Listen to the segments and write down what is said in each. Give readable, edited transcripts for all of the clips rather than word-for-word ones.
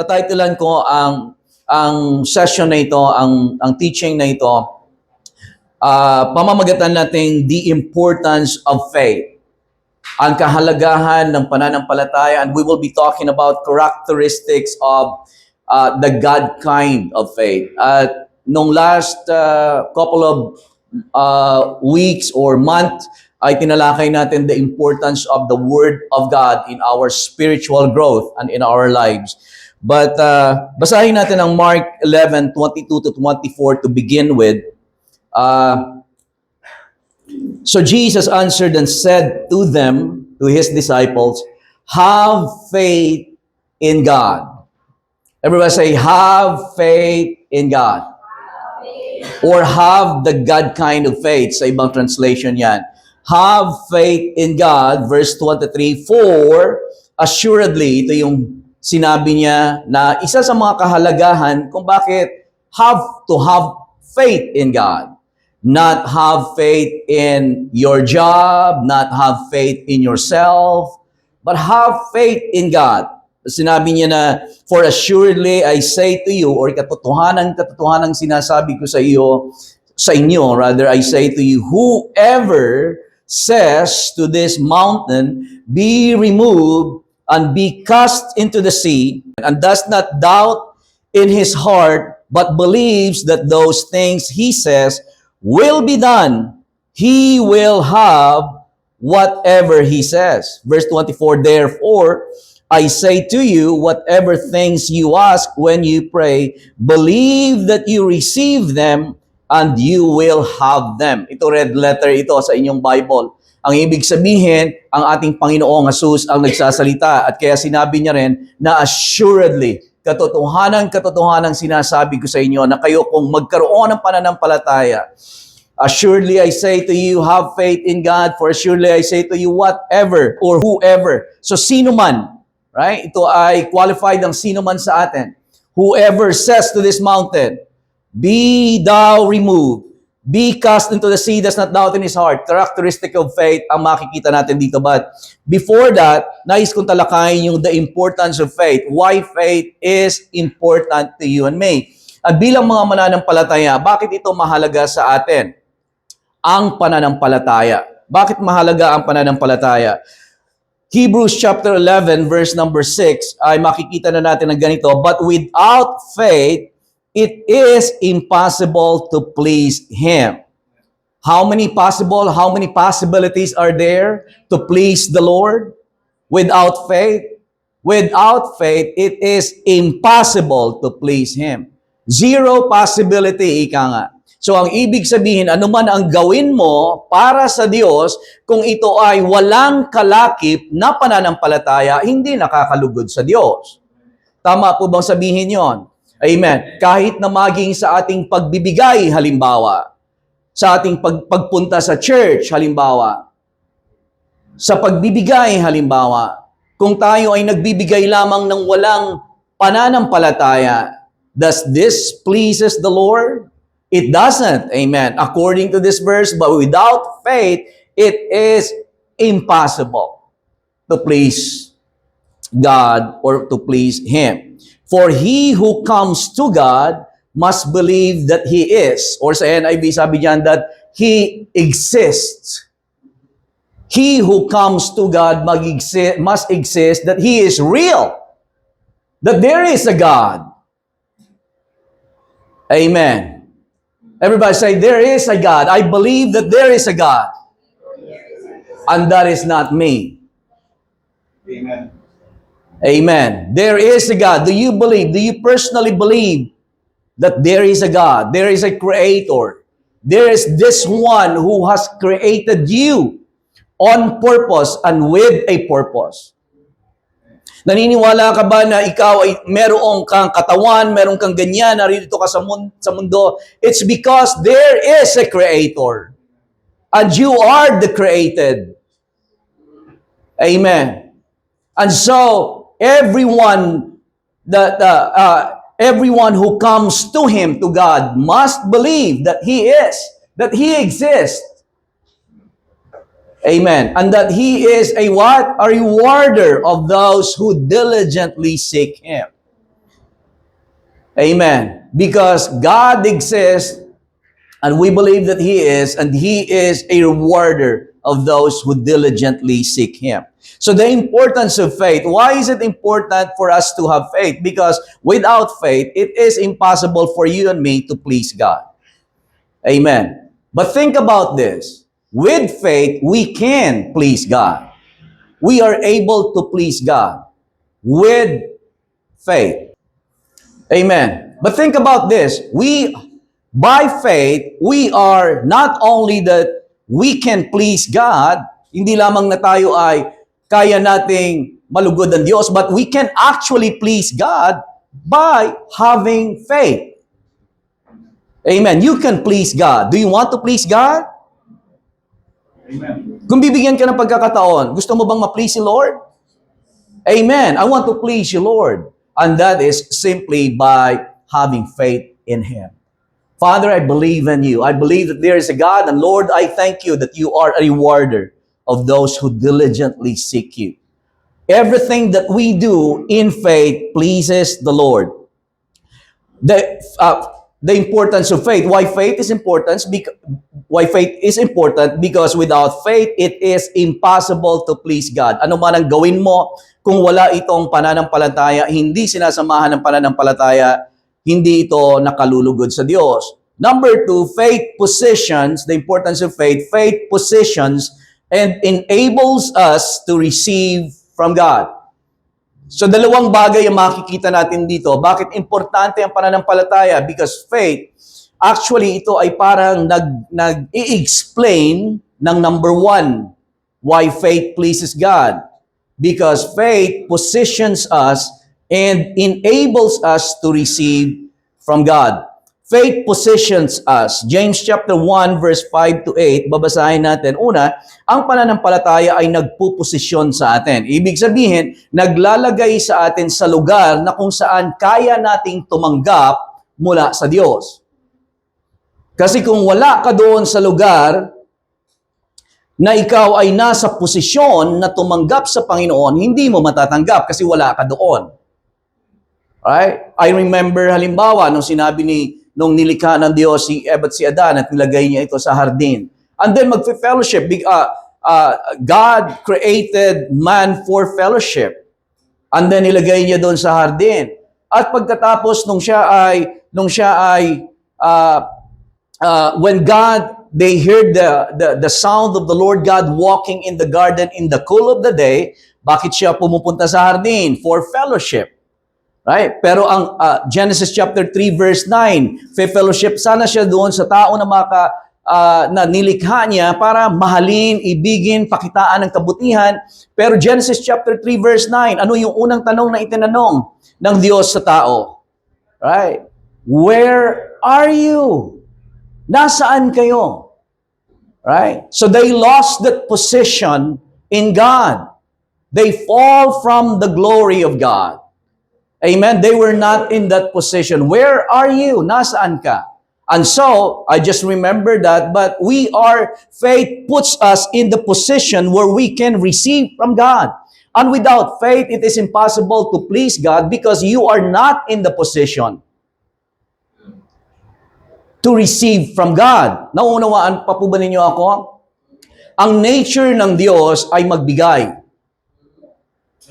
tatititulan ko ang session na ito, ang teaching na ito, pamamagatan natin the importance of faith. Ang kahalagahan ng pananampalataya, and we will be talking about characteristics of the God kind of faith. At nung last couple of weeks or month, ay tinalakay natin the importance of the Word of God in our spiritual growth and in our lives. But basahin natin ang Mark 11:22 to 24 to begin with. So Jesus answered and said to them, to his disciples, have faith in God. Everybody say, have faith in God. Or have the God kind of faith. Sa ibang translation yan. Have faith in God. Verse 23, for assuredly, ito yung sinabi niya na isa sa mga kahalagahan kung bakit have to have faith in God. Not have faith in your job, not have faith in yourself, but have faith in God. Sinabi niya na, for assuredly I say to you, or katotohanan sinasabi ko sa inyo, rather I say to you, whoever says to this mountain, be removed and be cast into the sea, and does not doubt in his heart, but believes that those things he says will be done, he will have whatever he says. Verse 24, therefore, I say to you, whatever things you ask when you pray, believe that you receive them and you will have them. Ito red letter ito sa inyong Bible. Ang ibig sabihin, ang ating Panginoong Jesus ang nagsasalita at kaya sinabi niya rin na assuredly, katotohanan sinasabi ko sa inyo na kayo kung magkaroon ng pananampalataya. Assuredly I say to you, have faith in God, for assuredly I say to you, whatever or whoever. So sino man, right? Ito ay qualified ang sino man sa atin. Whoever says to this mountain, be thou removed, be cast into the sea, does not doubt in his heart. Characteristic of faith ang makikita natin dito. But before that, nais kong talakayin yung the importance of faith. Why faith is important to you and me. At bilang mga mananampalataya, bakit ito mahalaga sa atin? Ang pananampalataya. Bakit mahalaga ang pananampalataya? Hebrews chapter 11 verse number 6 ay makikita na natin ng ganito, but without faith, it is impossible to please Him. How many possibilities are there to please the Lord? Without faith, it is impossible to please Him. Zero possibility, ika nga. So ang ibig sabihin, anuman ang gawin mo para sa Diyos, kung ito ay walang kalakip na pananampalataya, hindi nakakalugod sa Diyos. Tama po bang sabihin yon? Amen. Kahit na maging sa ating pagbibigay, halimbawa, sa ating pagpunta sa church, halimbawa, sa pagbibigay, halimbawa, kung tayo ay nagbibigay lamang ng walang pananampalataya, does this pleases the Lord? It doesn't. Amen. According to this verse, but without faith, it is impossible to please God or to please Him. For he who comes to God must believe that He is. Or sa NIV, sabi diyan that He exists. He who comes to God must exist, that He is real. That there is a God. Amen. Everybody say, there is a God. I believe that there is a God. And that is not me. Amen. Amen. There is a God. Do you believe? Do you personally believe that there is a God? There is a creator. There is this one who has created you on purpose and with a purpose. Naniniwala ka ba na ikaw ay meron kang katawan, meron kang ganyan, narito ka sa mundo? It's because there is a creator. And you are the created. Amen. And so, everyone who comes to Him, to God, must believe that He is, that He exists. Amen. And that He is a what? A rewarder of those who diligently seek Him. Amen. Because God exists, and we believe that He is, and He is a rewarder of those who diligently seek Him. So the importance of faith, why is it important for us to have faith? Because without faith, it is impossible for you and me to please God. Amen. But think about this. With faith, we can please God. We are able to please God with faith. Amen. But think about this. By faith, we are not only that we can please God, hindi lamang na tayo ay kaya nating malugod ang Diyos, but we can actually please God by having faith. Amen. You can please God. Do you want to please God? Amen. Kung bibigyan ka ng pagkakataon, gusto mo bang ma-please si Lord? Amen. I want to please you, Lord. And that is simply by having faith in Him. Father, I believe in you. I believe that there is a God. And Lord, I thank you that you are a rewarder of those who diligently seek you. Everything that we do in faith pleases the Lord. The importance of faith. Why faith is important? Why faith is important? Because without faith, it is impossible to please God. Ano man ang gawin mo, kung wala itong pananampalataya, hindi sinasamahan ng pananampalataya, hindi ito nakalulugod sa Diyos. Number two, faith positions, the importance of faith positions and enables us to receive from God. So dalawang bagay ang makikita natin dito. Bakit importante ang pananampalataya? Because faith, actually ito ay parang nag-i-explain ng number one, why faith pleases God. Because faith positions us and enables us to receive from God. Faith positions us. James chapter 1 verse 5 to 8, babasahin natin. Una, ang pananampalataya ay nagpuposisyon sa atin. Ibig sabihin, naglalagay sa atin sa lugar na kung saan kaya nating tumanggap mula sa Diyos. Kasi kung wala ka doon sa lugar na ikaw ay nasa posisyon na tumanggap sa Panginoon, hindi mo matatanggap kasi wala ka doon. Right? I remember halimbawa nung sinabi nung nilikha ng Diyos si Eva at si Adan at nilagay niya ito sa hardin. And then mag-fellowship. God created man for fellowship. And then nilagay niya doon sa hardin. At pagkatapos when they heard the sound of the Lord God walking in the garden in the cool of the day, bakit siya pumupunta sa hardin? For fellowship. Right? Pero ang Genesis chapter 3 verse 9, fellowship sana siya doon sa tao na na nilikha niya para mahalin, ibigin, pakitaan ng kabutihan. Pero Genesis chapter 3 verse 9, ano yung unang tanong na itinanong ng Diyos sa tao? Right? Where are you? Nasaan kayo? Right? So they lost that position in God. They fall from the glory of God. Amen? They were not in that position. Where are you? Nasaan ka? And so, I just remember that, but faith puts us in the position where we can receive from God. And without faith, it is impossible to please God because you are not in the position to receive from God. Nauunawaan pa po ba ninyo ako? Ang nature ng Diyos ay magbigay.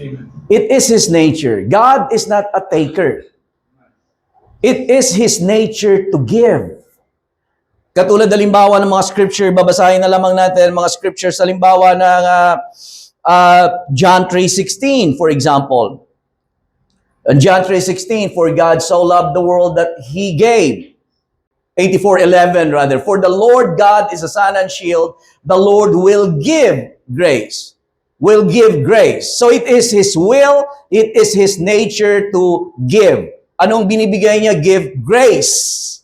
Amen. It is His nature. God is not a taker. It is His nature to give. Katulad halimbawa ng mga scripture, babasahin na lamang natin mga scriptures halimbawa ng John 3:16, for example. In John 3:16, for God so loved the world that He gave. 84:11 rather, for the Lord God is a sun and shield, the Lord will give grace. Will give grace. So it is His will, it is His nature to give. Anong binibigay niya? Give grace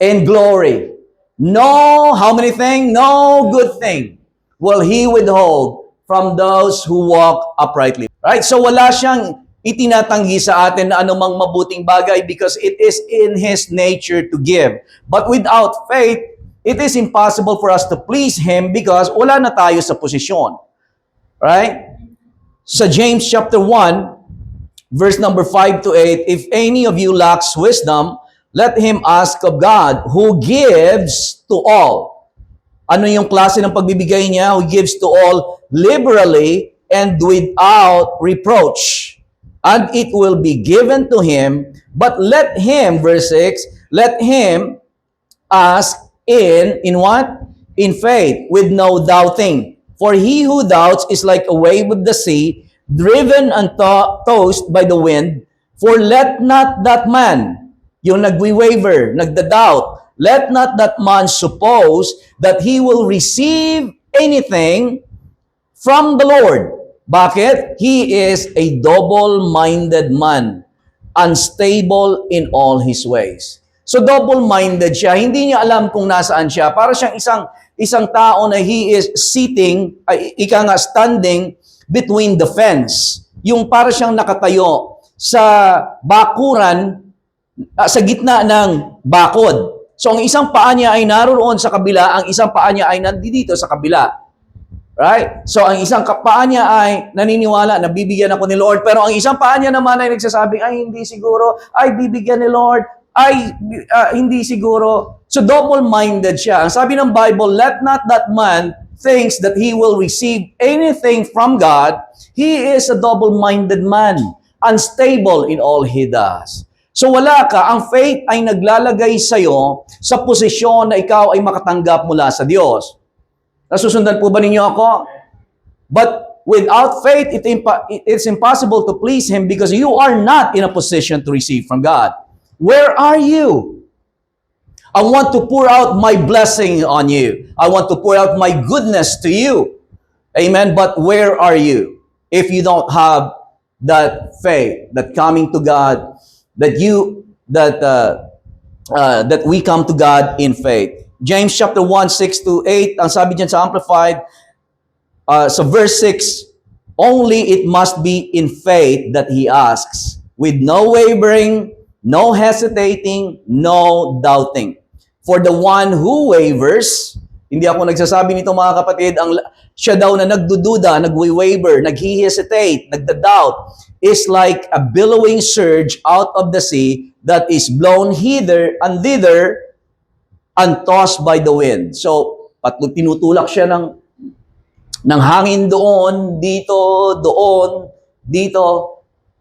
and glory. No, how many things? No good thing will He withhold from those who walk uprightly. Right? So wala siyang itinatanggi sa atin na anumang mabuting bagay because it is in His nature to give. But without faith, it is impossible for us to please Him because wala na tayo sa posisyon. Right? Sa James chapter 1, verse number 5 to 8, if any of you lacks wisdom, let him ask of God, who gives to all. Ano yung klase ng pagbibigay niya? Who gives to all liberally and without reproach. And it will be given to him, but let him, verse 6, let him ask in what? In faith, with no doubting. For he who doubts is like a wave of the sea, driven and tossed by the wind. For let not that man, yung nagwi-waver, nagda-doubt, let not that man suppose that he will receive anything from the Lord. Bakit? He is a double-minded man, unstable in all his ways. So double-minded siya, hindi niya alam kung nasaan siya. Para siyang isang tao na he is sitting, standing between the fence. Yung para siyang nakatayo sa bakuran, sa gitna ng bakod. So ang isang paa niya ay naroon sa kabila, ang isang paa niya ay nandito sa kabila. Right? So ang isang paa niya ay naniniwala na bibigyan ako ni Lord, pero ang isang paa niya naman ay nagsasabi, ay hindi siguro, ay bibigyan ni Lord, ay hindi siguro. So double-minded siya. Ang sabi ng Bible, let not that man thinks that he will receive anything from God. He is a double-minded man, unstable in all he does. So wala ka, ang faith ay naglalagay sa'yo sa posisyon na ikaw ay makatanggap mula sa Diyos. Nasusundan po ba ninyo ako? But without faith, it's impossible to please Him because you are not in a position to receive from God. Where are you? I want to pour out my blessing on you. I want to pour out my goodness to you. Amen. But where are you? If you don't have that faith, that coming to God, that we come to God in faith. James chapter 1, 6 to 8, ang sabi dyan sa Amplified, sa verse 6, only it must be in faith that he asks, with no wavering, no hesitating, no doubting. For the one who wavers, hindi ako nagsasabi nito mga kapatid, siya daw na nagdududa, nagwi-waver, naghi-hesitate, nagda-doubt, is like a billowing surge out of the sea that is blown hither and thither and tossed by the wind. So, tinutulak siya ng hangin doon, dito.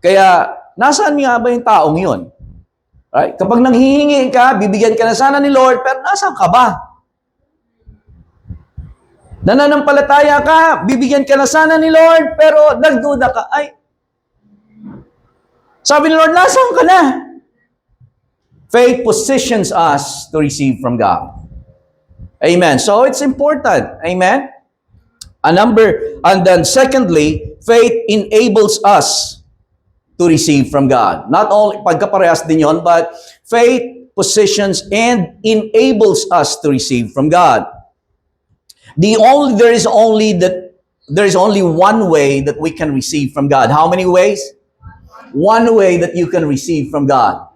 Kaya, nasaan nga ba yung taong yun? Right? Kapag nanghihingi ka, bibigyan ka na sana ni Lord, pero nasaan ka ba? Nananampalataya ka, bibigyan ka na sana ni Lord, pero nagduda ka, sabi ni Lord, nasaan ka na? Faith positions us to receive from God. Amen. So it's important. Amen. And then secondly, faith enables us to receive from God. Not only pagkaparehas din yon, but faith positions and enables us to receive from God. There is only one way that we can receive from God. How many ways? One way that you can receive from God.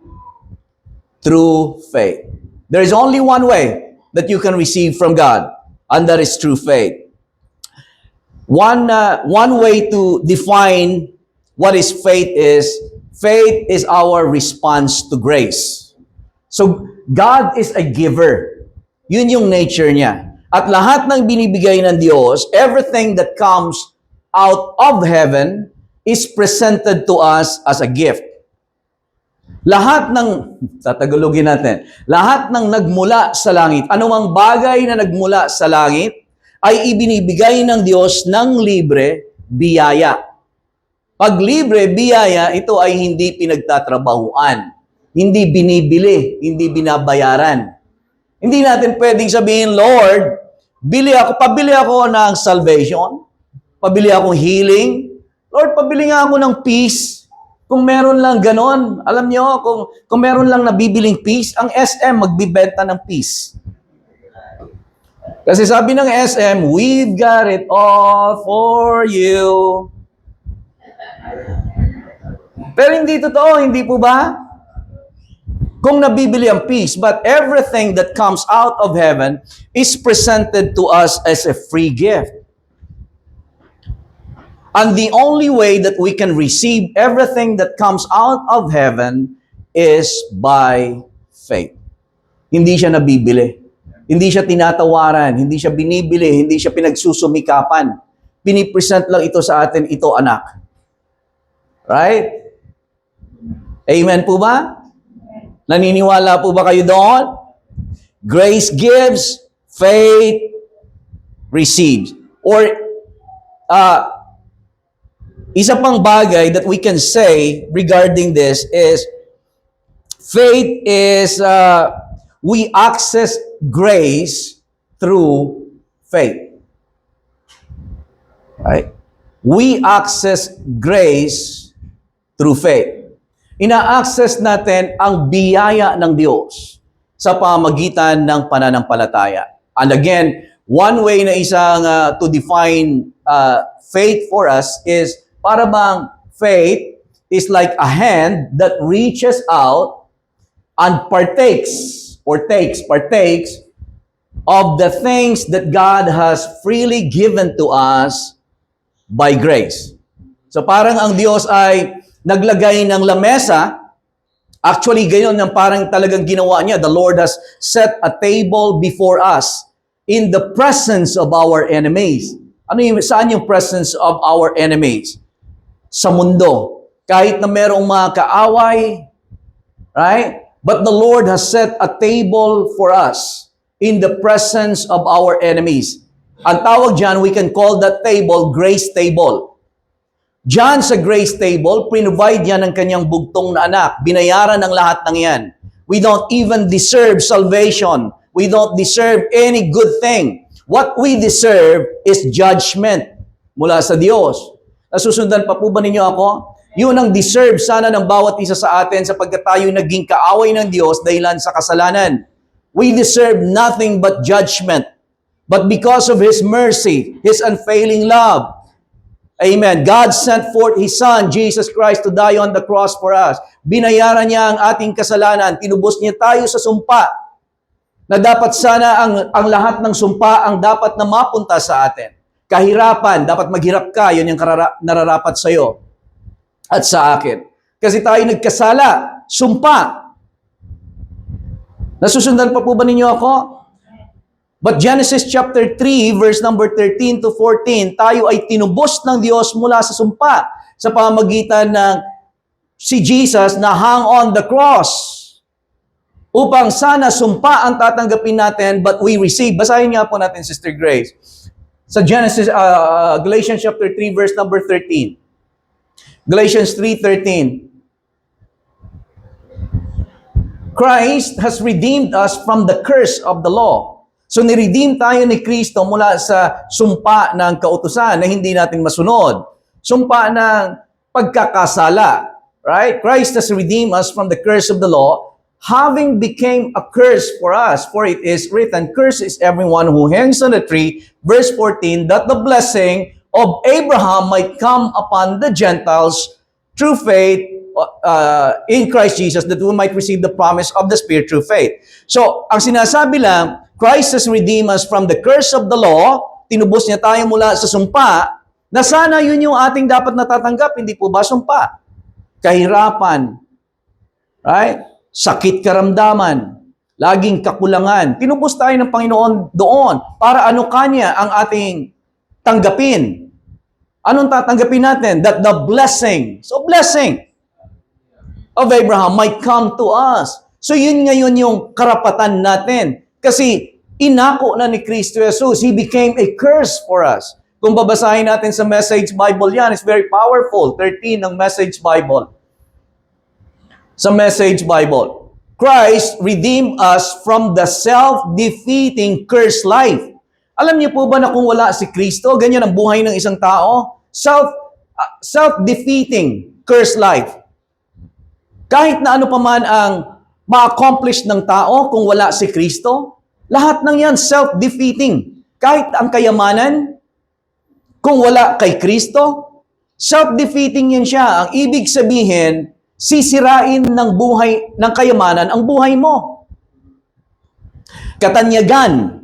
Through faith. There is only one way that you can receive from God, and that is through faith. One way to define what is faith is our response to grace. So, God is a giver. Yun yung nature niya. At lahat ng binibigay ng Diyos, everything that comes out of heaven is presented to us as a gift. Lahat ng nagmula sa langit, anumang bagay na nagmula sa langit, ay ibinibigay ng Diyos ng libre, biyaya. Pag libre, biyaya, ito ay hindi pinagtatrabahuan, hindi binibili, hindi binabayaran. Hindi natin pwedeng sabihin, Lord, pabili ako ng salvation, pabili akong healing, Lord, pabili nga ako ng peace. Kung meron lang ganon, alam nyo, kung meron lang nabibiling peace, ang SM magbibenta ng peace. Kasi sabi ng SM, we've got it all for you. Pero hindi totoo, hindi po ba? Kung nabibili ang peace, but everything that comes out of heaven is presented to us as a free gift. And the only way that we can receive everything that comes out of heaven is by faith. Hindi siya nabibili. Hindi siya tinatawaran. Hindi siya binibili. Hindi siya pinagsusumikapan. Pinipresent lang ito sa atin, ito anak. Right? Amen po ba? Naniniwala po ba kayo doon? Grace gives, faith receives. Or, isa pang bagay that we can say regarding this is, faith is, we access grace through faith. Right? We access grace through faith. Ina-access natin ang biyaya ng Diyos sa pamagitan ng pananampalataya. And again, one way na isang to define faith for us is para bang faith is like a hand that reaches out and partakes of the things that God has freely given to us by grace. So parang ang Diyos ay naglagay ng lamesa. Actually, gayon ang parang talagang ginawa niya. The Lord has set a table before us in the presence of our enemies. Saan yung presence of our enemies? Sa mundo. Kahit na merong mga kaaway, right? But the Lord has set a table for us in the presence of our enemies. Ang tawag dyan, we can call that table grace table. Diyan sa grace table, provide yan ng kanyang bugtong na anak. Binayaran ng lahat ng yan. We don't even deserve salvation. We don't deserve any good thing. What we deserve is judgment mula sa Diyos. Nasusundan pa po ba ninyo ako? Yun ang deserve sana ng bawat isa sa atin sapagkat tayo naging kaaway ng Diyos dahilan sa kasalanan. We deserve nothing but judgment. But because of His mercy, His unfailing love, amen, God sent forth His Son, Jesus Christ, to die on the cross for us. Binayaran niya ang ating kasalanan. Tinubos niya tayo sa sumpa na dapat sana ang lahat ng sumpa ang dapat na mapunta sa atin. Kahirapan, dapat maghirap ka, yun yung nararapat sa iyo at sa akin. Kasi tayo nagkasala, sumpa. Nasusundan pa po ba ninyo ako? But Genesis chapter 3, verse number 13 to 14, tayo ay tinubos ng Diyos mula sa sumpa sa pamagitan ng si Jesus na hung on the cross upang sana sumpa ang tatanggapin natin but we receive. Basahin nga po natin, Sister Grace. Sa Galatians chapter 3, verse number 13. Galatians 3:13. Christ has redeemed us from the curse of the law. So niredeem tayo ni Kristo mula sa sumpa ng kautusan na hindi natin masunod. Sumpa ng pagkakasala. Right? Christ has redeemed us from the curse of the law, having became a curse for us. For it is written, cursed is everyone who hangs on a tree. Verse 14, that the blessing of Abraham might come upon the Gentiles through faith in Christ Jesus, that we might receive the promise of the Spirit through faith. So, ang sinasabi lang, Christ has redeemed us from the curse of the law, tinubos niya tayo mula sa sumpa, na sana yun yung ating dapat natatanggap, hindi po ba sumpa? Kahirapan, right? Sakit karamdaman, laging kakulangan. Tinubos tayo ng Panginoon doon para ano kanya ang ating tanggapin. Anong tatanggapin natin? That the blessing of Abraham might come to us. So yun ngayon yung karapatan natin. Kasi inako na ni Kristo Jesus, He became a curse for us. Kung babasahin natin sa Message Bible yan, it's very powerful. 13 ng Message Bible. Sa Message Bible, Christ redeemed us from the self-defeating cursed life. Alam niyo po ba na kung wala si Kristo, ganyan ang buhay ng isang tao? Self-defeating cursed life. Kahit na ano pa man ang ma-accomplish ng tao kung wala si Kristo, lahat ng yan self-defeating. Kahit ang kayamanan, kung wala kay Kristo, self-defeating yan siya. Ang ibig sabihin, sisirain ng buhay, ng kayamanan ang buhay mo. Katanyagan.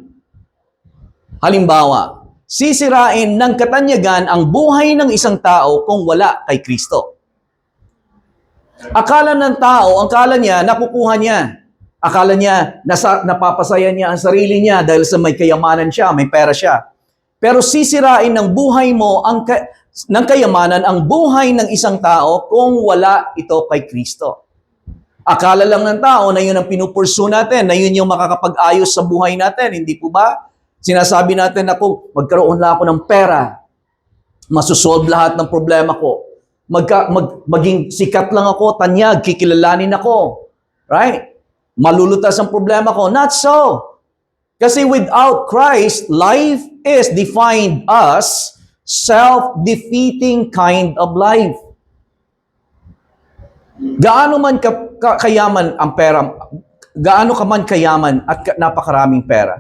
Halimbawa, sisirain ng katanyagan ang buhay ng isang tao kung wala kay Kristo. Akala ng tao, akala niya, nakukuha niya. Akala niya, napapasaya niya ang sarili niya dahil sa may kayamanan siya, may pera siya. Pero sisirain ng buhay mo, ng kayamanan, ang buhay ng isang tao kung wala ito kay Kristo. Akala lang ng tao na yun ang pinupursu natin, na yun yung makakapag-ayos sa buhay natin. Hindi po ba? Sinasabi natin na kung magkaroon lang ako ng pera, masusolve lahat ng problema ko. Maging sikat lang ako, tanyag, kikilalanin ako. Right? Malulutas ang problema ko. Not so. Kasi without Christ, life is defined as self-defeating kind of life. Gaano man kayaman ang pera, gaano ka man kayaman at napakaraming pera.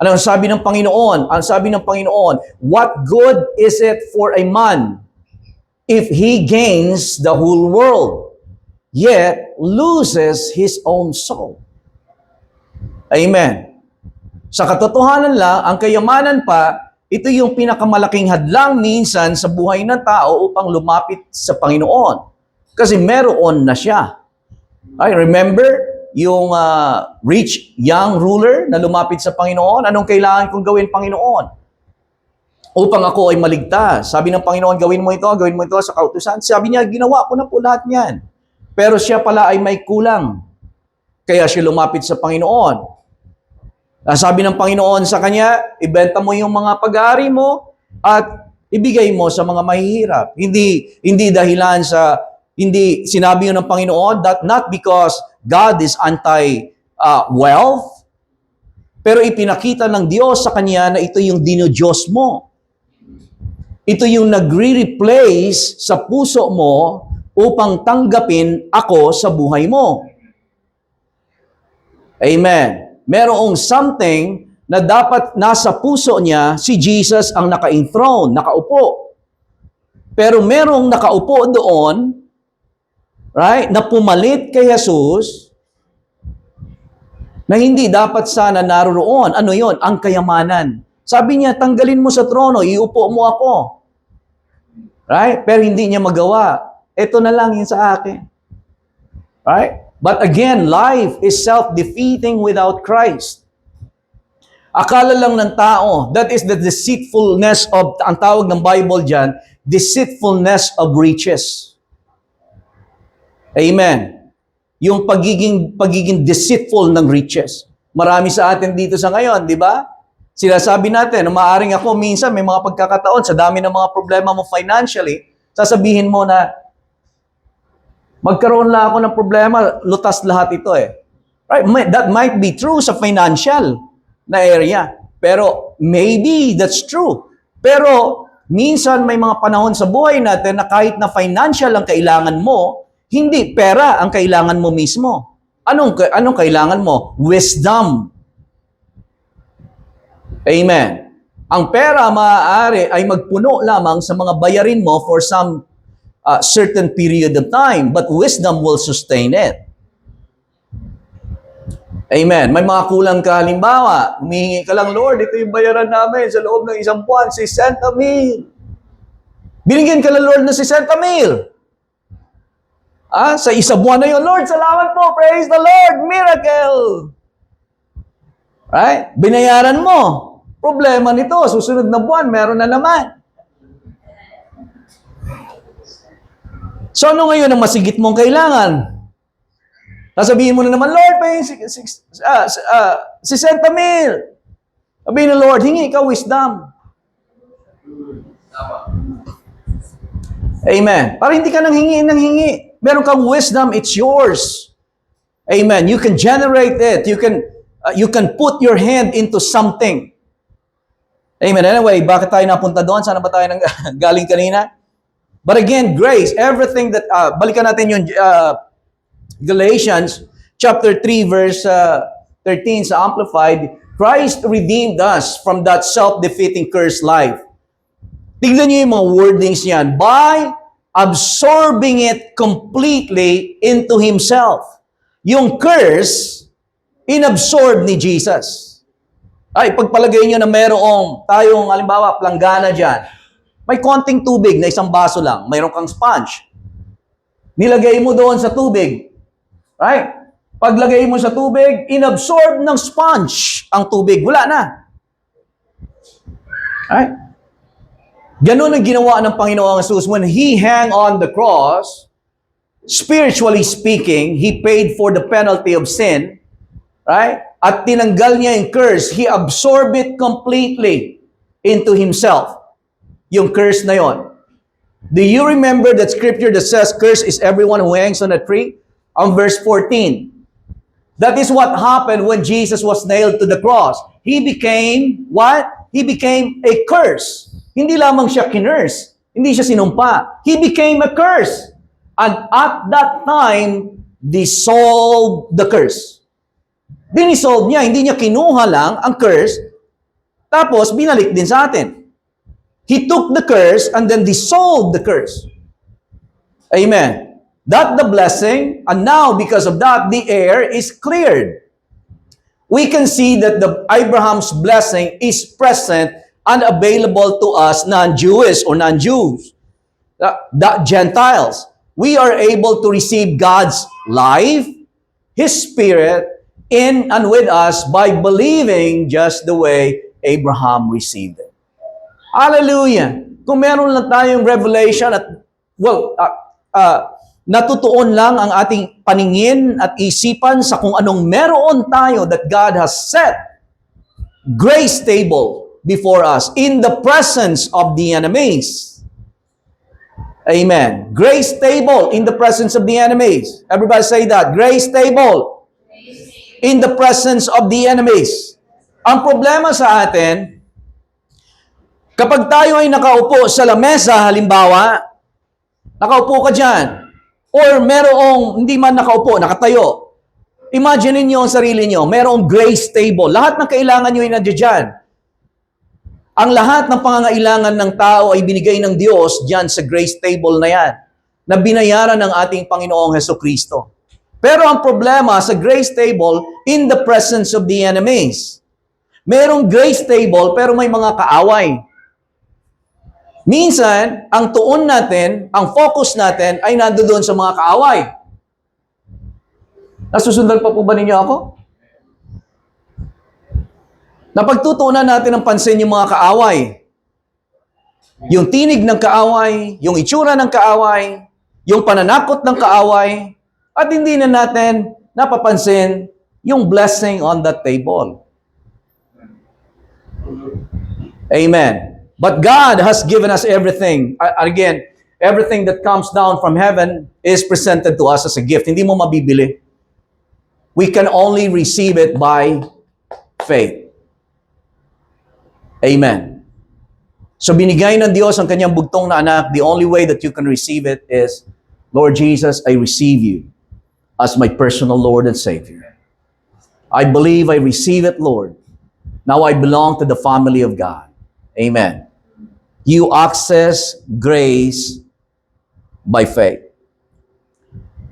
Ano ang sabi ng Panginoon? Ang sabi ng Panginoon, what good is it for a man if he gains the whole world, yet loses his own soul? Amen. Sa katotohanan lang, ang kayamanan pa, ito yung pinakamalaking hadlang minsan sa buhay ng tao upang lumapit sa Panginoon. Kasi meron na siya. I remember yung rich young ruler na lumapit sa Panginoon. Anong kailangan kong gawin, Panginoon? Upang ako ay maligtas. Sabi ng Panginoon, gawin mo ito sa kautusan. Sabi niya, ginawa ko na po lahat niyan. Pero siya pala ay may kulang. Kaya siya lumapit sa Panginoon. Sabi ng Panginoon sa kanya, ibenta mo yung mga pag-aari mo at ibigay mo sa mga mahihirap. Hindi dahilan sa, hindi sinabi yun ng Panginoon that not because God is anti-wealth, pero ipinakita ng Diyos sa kanya na ito yung dinodiyos mo. Ito yung nagre-replace sa puso mo upang tanggapin ako sa buhay mo. Amen. Merong something na dapat nasa puso niya, si Jesus ang naka-enthroned, nakaupo. Pero merong nakaupo doon, right, na pumalit kay Jesus, na hindi dapat sana naroon. Ano yon? Ang kayamanan. Sabi niya, tanggalin mo sa trono, iupo mo ako. Right? Pero hindi niya magawa. Ito na lang yun sa akin. Right? But again, life is self-defeating without Christ. Akala lang ng tao, that is the deceitfulness of, ang tawag ng Bible dyan, deceitfulness of riches. Amen. Yung pagiging deceitful ng riches. Marami sa atin dito sa ngayon, di ba? Sinasabi natin, maaaring ako minsan may mga pagkakataon sa dami ng mga problema mo financially, sasabihin mo na, magkaroon lang ako ng problema, lutas lahat ito eh. Right? That might be true sa financial na area. Pero maybe that's true. Pero minsan may mga panahon sa buhay natin na kahit na financial ang kailangan mo, hindi pera ang kailangan mo mismo. Anong kailangan mo? Wisdom. Amen. Ang pera maaari ay magpuno lamang sa mga bayarin mo for some certain period of time, but wisdom will sustain it. Amen. May mga kulang ka, halimbawa, humihingi ka lang, Lord, ito yung bayaran namin sa loob ng isang buwan, 60,000. Binigyan ka lang, Lord, ng 60,000. Sa isang buwan na yun, Lord, salamat po, praise the Lord, miracle. Right? Binayaran mo. Problema nito, susunod na buwan, meron na naman. So ano ngayon ang masigit mong kailangan? Sasabihin mo na naman, Lord, may 60,000. Sabihin ng Lord, hingi ka wisdom. Amen. Para hindi ka nang hingi. Meron kang wisdom, it's yours. Amen. You can generate it. You can put your hand into something. Amen. Anyway, bakit tayo napunta doon? Saan ba tayo galing kanina? But again, grace, everything that, balikan natin yung Galatians chapter 3 verse 13 sa Amplified, Christ redeemed us from that self-defeating cursed life. Tignan niyo yung mga wordings niyan. By absorbing it completely into Himself. Yung curse, inabsorb ni Jesus. Ay, pagpalagay nyo na merong tayong, halimbawa, planggana dyan. May konting tubig na isang baso lang. Mayroon kang sponge. Nilagay mo doon sa tubig. Right? Paglagay mo sa tubig, inabsorb ng sponge ang tubig. Wala na. Right? Ganun ang ginawa ng Panginoong Jesus. When He hung on the cross, spiritually speaking, He paid for the penalty of sin. Right? At tinanggal niya yung curse. He absorbed it completely into Himself. Yung curse na yon. Do you remember that scripture that says, "Curse is everyone who hangs on a tree"? On verse 14. That is what happened when Jesus was nailed to the cross. He became what? He became a curse. Hindi lamang siya kinurse. Hindi siya sinumpa. He became a curse. And at that time, dissolved the curse. Dinisolve niya. Hindi niya kinuha lang ang curse, tapos binalik din sa atin. He took the curse and then dissolved the curse. Amen. That the blessing, and now because of that, the air is cleared. We can see that the Abraham's blessing is present and available to us non-Jewish or non-Jews, the Gentiles. We are able to receive God's life, His Spirit, in and with us by believing just the way Abraham received it. Hallelujah! Kung meron lang tayong revelation at, natutuon lang ang ating paningin at isipan sa kung anong meron tayo that God has set grace table before us in the presence of the enemies. Amen. Grace table in the presence of the enemies. Everybody say that. Grace table in the presence of the enemies. Ang problema sa atin, kapag tayo ay nakaupo sa lamesa, halimbawa, nakaupo ka dyan, or merong hindi man nakaupo, nakatayo. Imagine niyo ang sarili niyo, merong grace table. Lahat ng kailangan niyo ay nandiyan dyan. Ang lahat ng pangangailangan ng tao ay binigay ng Diyos dyan sa grace table na yan, na binayaran ng ating Panginoong Hesukristo. Pero ang problema sa grace table, in the presence of the enemies. Merong grace table, pero may mga kaaway. Minsan, ang tuon natin, ang focus natin ay nandoon sa mga kaaway. Nasusundan pa po ba ninyo ako? Napagtutuunan natin ang pansin yung mga kaaway. Yung tinig ng kaaway, yung itsura ng kaaway, yung pananakot ng kaaway, at hindi na natin napapansin yung blessing on that table. Amen. But God has given us everything. Again, everything that comes down from heaven is presented to us as a gift. Hindi mo mabibili. We can only receive it by faith. Amen. So binigay ng Diyos ang kanyang bugtong na anak. The only way that you can receive it is, Lord Jesus, I receive you as my personal Lord and Savior. I believe I receive it, Lord. Now I belong to the family of God. Amen. You access grace by faith.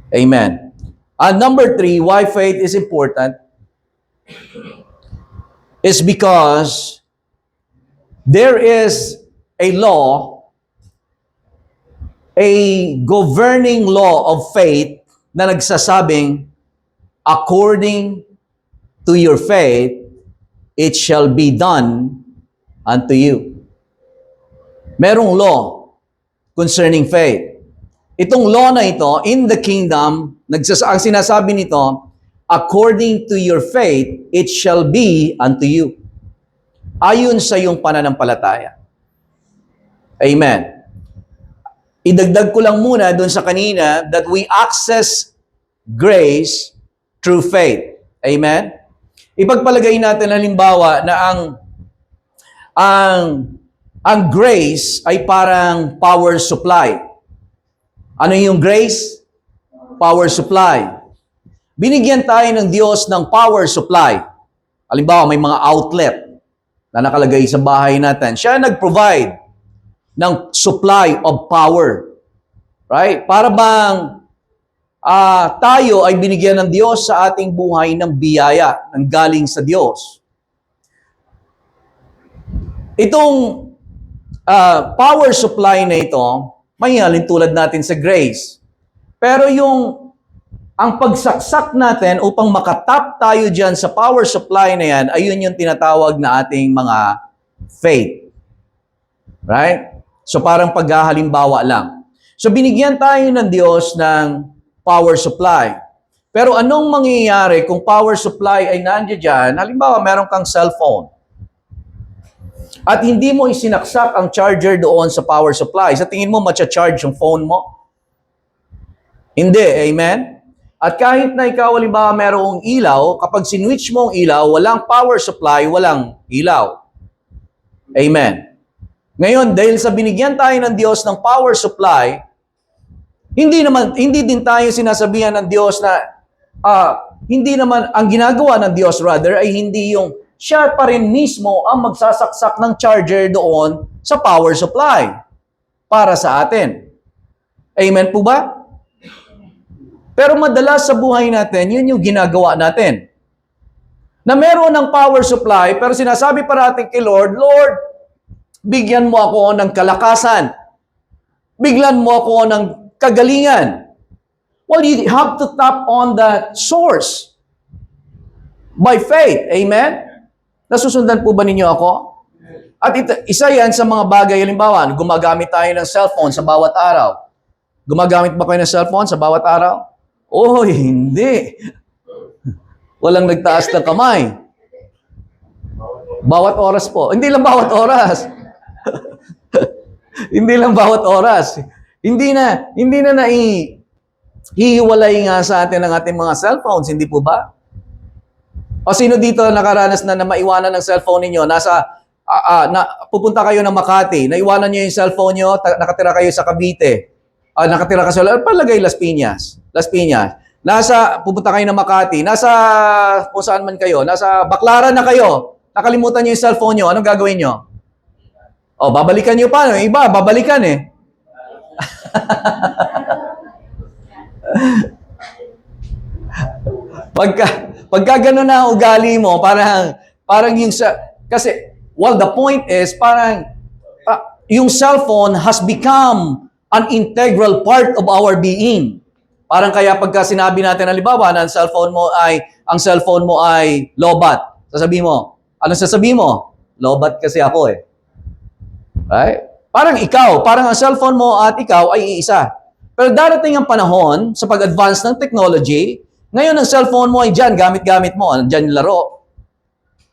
Amen. And number 3, why faith is important is because there is a law, a governing law of faith na nagsasabing, according to your faith, it shall be done unto you. Merong law concerning faith. Itong law na ito, in the kingdom, ang sinasabi nito, according to your faith, it shall be unto you. Ayon sa iyong pananampalataya. Amen. Idagdag ko lang muna doon sa kanina that we access grace through faith. Amen? Ipagpalagay natin halimbawa na ang grace ay parang power supply. Ano yung grace? Power supply. Binigyan tayo ng Diyos ng power supply. Halimbawa, may mga outlet na nakalagay sa bahay natin. Siya nag-provide ng supply of power. Right? Para bang tayo ay binigyan ng Diyos sa ating buhay ng biyaya, ng galing sa Diyos. Itong power supply na ito, mahihalin tulad natin sa grace. Pero ang pagsaksak natin upang makatap tayo dyan sa power supply na yan, ayun yung tinatawag na ating mga faith. Right? So parang paghahalimbawa lang. So binigyan tayo ng Diyos ng power supply. Pero anong mangyayari kung power supply ay nandiyan dyan? Halimbawa, meron kang cellphone. At hindi mo isinaksak ang charger doon sa power supply. Sa tingin mo, matcha-charge yung phone mo? Hindi. Amen? At kahit na ikaw, halimbawa, merong ilaw, kapag sinwitch mo ang ilaw, walang power supply, walang ilaw. Amen. Ngayon, dahil sa binigyan tayo ng Diyos ng power supply, hindi din tayo sinasabihan ng Diyos na, hindi naman, ang ginagawa ng Diyos rather, ay hindi yung siya pa rin mismo ang magsasaksak ng charger doon sa power supply para sa atin. Amen po ba? Pero madalas sa buhay natin, yun yung ginagawa natin. Na meron ng power supply, pero sinasabi parating kay Lord, Lord, bigyan mo ako ng kalakasan. Bigyan mo ako ng kagalingan. Well, you have to tap on that source by faith. Amen? Nasusundan po ba ninyo ako? At isa yan sa mga bagay, halimbawa, gumagamit tayo ng cellphone sa bawat araw. Gumagamit ba kayo ng cellphone sa bawat araw? Oh, hindi. Walang nagtaas ng kamay. Bawat oras po. Hindi lang bawat oras. Hindi lang bawat oras. Hindi na hihiwalay nga sa atin ang ating mga cellphones, hindi po ba? O sino dito nakaranas na maiwanan ng cellphone ninyo? Pupunta kayo ng Makati, naiwanan niyo yung cellphone niyo, nakatira kayo sa Cavite. Nakatira ka sa palagay Las Piñas. Pupunta kayo ng Makati, kung saan man kayo, nasa Baclaran na kayo, nakalimutan niyo yung cellphone niyo, anong gagawin niyo? Babalikan niyo pa, yung iba, babalikan eh. Pagka gano'n na ang ugali mo, parang kasi, the point is, yung cellphone has become an integral part of our being. Parang kaya pagka sinabi natin, halimbawa, na ang cellphone mo ay lobat. Sasabihin mo, ano sasabihin mo? Lobat kasi ako eh. Right? Parang ang cellphone mo at ikaw ay iisa. Pero darating ang panahon sa pag-advance ng technology, ngayon ang cellphone mo ay dyan, gamit-gamit mo. Andyan yung laro.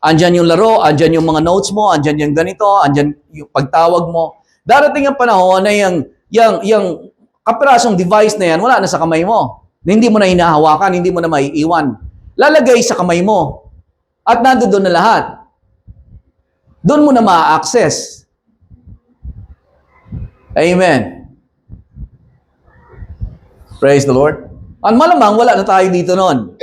Andyan yung mga notes mo, andyan yung ganito, andyan yung pagtawag mo. Darating ang panahon na yung kapirasong device na yan, wala na sa kamay mo. Hindi mo na hinahawakan, hindi mo na maiiwan. Lalagay sa kamay mo. At nandoon na lahat. Doon mo na ma-access. Amen. Praise the Lord. Ang malamang, wala na tayo dito noon.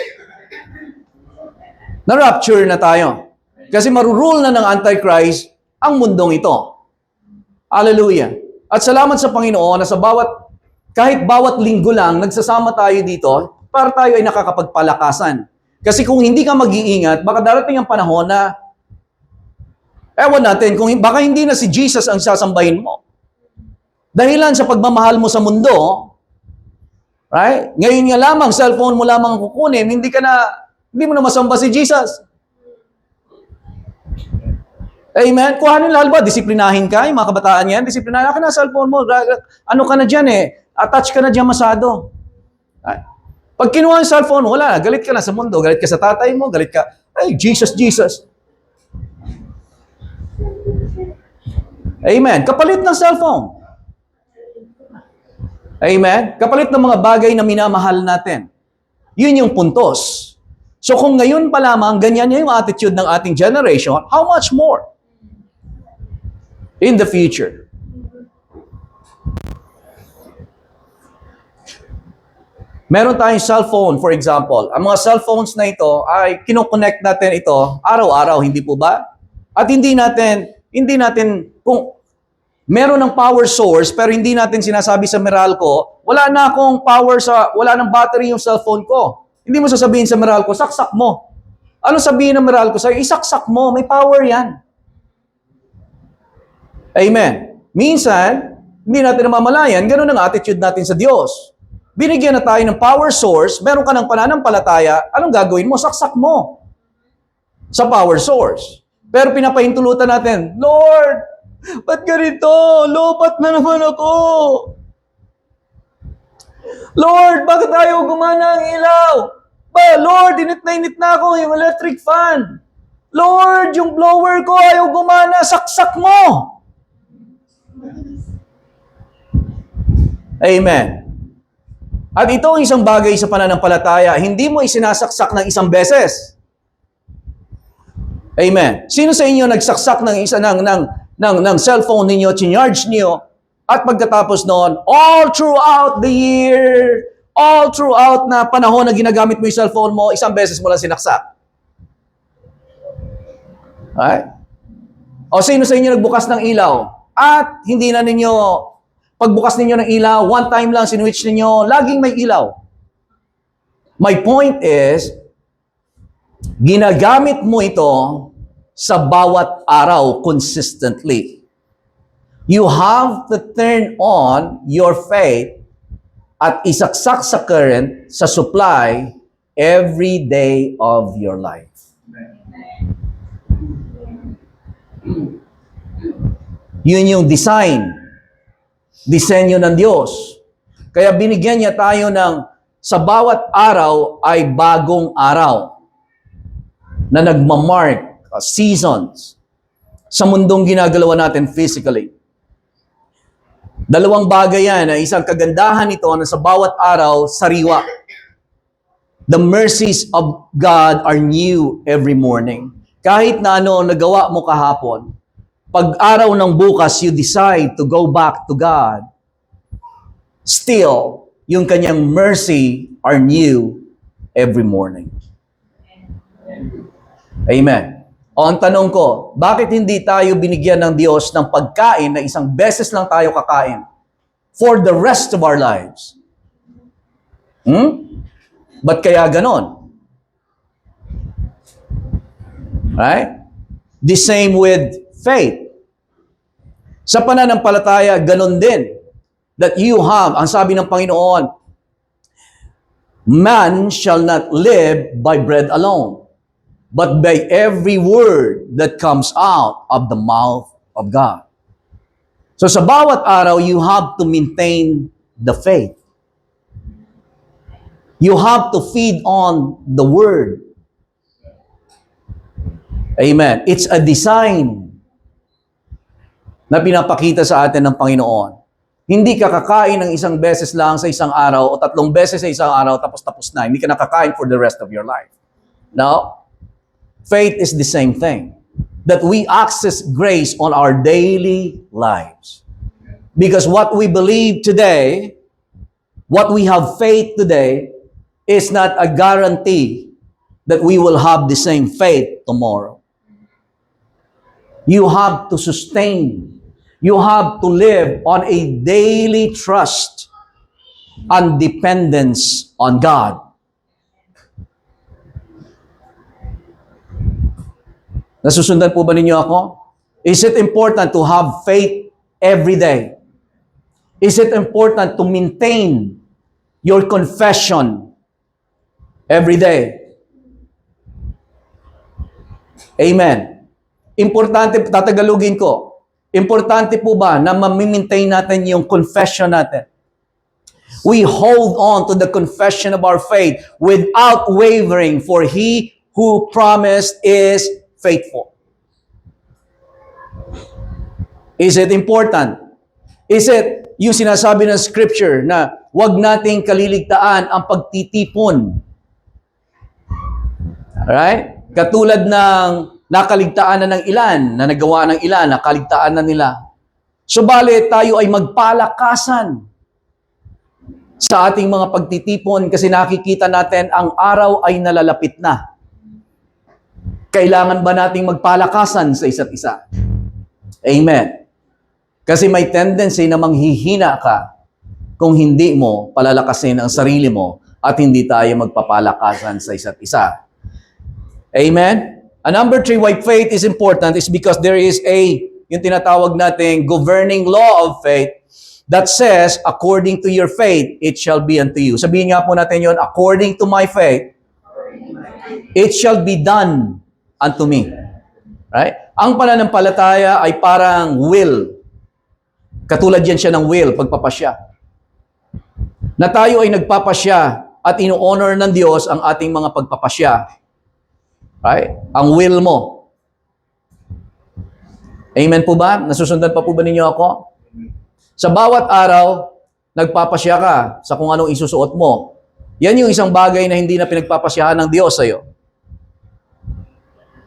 Na-rapture na tayo. Kasi marurule na ng Antichrist ang mundong ito. Hallelujah. At salamat sa Panginoon na kahit bawat linggo lang, nagsasama tayo dito para tayo ay nakakapagpalakasan. Kasi kung hindi ka mag-iingat, baka darating ang panahon na ewan natin, baka hindi na si Jesus ang sasambahin mo. Dahilan sa pagmamahal mo sa mundo, right? Ngayon nga lamang, cellphone mo lamang kukunin, hindi mo na masamba si Jesus. Amen? Kuhanin lalo ba? Disiplinahin ka, yung mga kabataan yan. Disiplinahin ka na cellphone mo. Ano ka na dyan eh? Attach ka na dyan masyado. Pag kinuha yung cellphone, wala na. Galit ka na sa mundo. Galit ka sa tatay mo. Galit ka, ay, Jesus, Jesus. Amen. Kapalit ng cellphone. Amen? Kapalit ng mga bagay na minamahal natin. Yun yung puntos. So kung ngayon pa lamang, ganyan yung attitude ng ating generation, how much more in the future? Meron tayong cellphone, for example. Ang mga cellphones na ito ay kinoconnect natin ito araw-araw, hindi po ba? At hindi natin, kung meron ng power source, pero hindi natin sinasabi sa Meralco, wala ng battery yung cellphone ko. Hindi mo sasabihin sa Meralco, saksak mo. Ano sabihin ng Meralco sa'yo? Isaksak mo, may power yan. Amen. Minsan, hindi natin namamalayan, ganun ang attitude natin sa Diyos. Binigyan na tayo ng power source, meron ka ng pananampalataya, anong gagawin mo? Saksak mo sa power source. Pero pinapahintulutan natin, Lord, ba't ganito? Lobat na naman ako. Lord, bakit ayaw gumana ang ilaw? Lord, init na ako yung electric fan. Lord, yung blower ko ayaw gumana, saksak mo. Amen. At ito ang isang bagay sa pananampalataya, hindi mo isinasaksak ng isang beses. Amen. Sino sa inyo nagsaksak ng isa ng cellphone ninyo, chinyarge niyo, at pagkatapos noon, all throughout the year, all throughout na panahon na ginagamit mo yung cellphone mo, isang beses mo lang sinaksak? Right? O sino sa inyo nagbukas ng ilaw at hindi na ninyo, pagbukas ninyo ng ilaw, one time lang sinwitch ninyo, laging may ilaw? My point is, ginagamit mo ito sa bawat araw consistently. You have to turn on your faith at isaksak sa current, sa supply, every day of your life. Yun yung disenyo ng Diyos. Kaya binigyan niya tayo ng sa bawat araw ay bagong araw na nagmamark seasons sa mundong ginagalawa natin physically. Dalawang bagay yan, isang kagandahan nito na sa bawat araw, sariwa. The mercies of God are new every morning. Kahit na ano nagawa mo kahapon, pag araw ng bukas, you decide to go back to God, still, yung kanyang mercy are new every morning. Amen. O ang tanong ko, bakit hindi tayo binigyan ng Diyos ng pagkain na isang beses lang tayo kakain for the rest of our lives? Ba't kaya ganon? Right? The same with faith. Sa pananampalataya, ganon din. That you have, ang sabi ng Panginoon, man shall not live by bread alone, but by every word that comes out of the mouth of God. So sa bawat araw, you have to maintain the faith. You have to feed on the word. Amen. It's a design na pinapakita sa atin ng Panginoon. Hindi ka kakain ng isang beses lang sa isang araw o 3 beses sa isang araw tapos na. Hindi ka nakakain for the rest of your life. No? Faith is the same thing. That we access grace on our daily lives. Because what we believe today, what we have faith today, is not a guarantee that we will have the same faith tomorrow. You have to sustain. You have to live on a daily trust and dependence on God. Nasusundan po ba ninyo ako? Is it important to have faith every day? Is it important to maintain your confession every day? Amen. Importante, tatagalugin ko, importante po ba na ma-maintain natin yung confession natin? We hold on to the confession of our faith without wavering, for He who promised is faithful. Is it important? Is it yung sinasabi ng Scripture na huwag nating kaliligtaan ang pagtitipon? Alright? Katulad ng nakaligtaan na ng ilan, na nagawa ng ilan, nakaligtaan na nila. Subalit tayo ay magpalakasan sa ating mga pagtitipon kasi nakikita natin ang araw ay nalalapit na. Kailangan ba nating magpalakasan sa isa't isa? Amen. Kasi may tendency na manghihina ka kung hindi mo palalakasin ang sarili mo at hindi tayo magpapalakasan sa isa't isa. Amen? And number 3, why faith is important is because there is a yung tinatawag nating governing law of faith that says, according to your faith, it shall be unto you. Sabihin nga po natin yon, according to my faith, it shall be done unto me. Right? Ang pananampalataya ay parang will. Katulad yan siya ng will, pagpapasya. Na tayo ay nagpapasya at ino-honor ng Diyos ang ating mga pagpapasya. Right? Ang will mo. Amen po ba? Nasusundan pa po ba ninyo ako? Sa bawat araw, nagpapasya ka sa kung anong isusuot mo. Yan yung isang bagay na hindi na pinagpapasyahan ng Diyos sa'yo.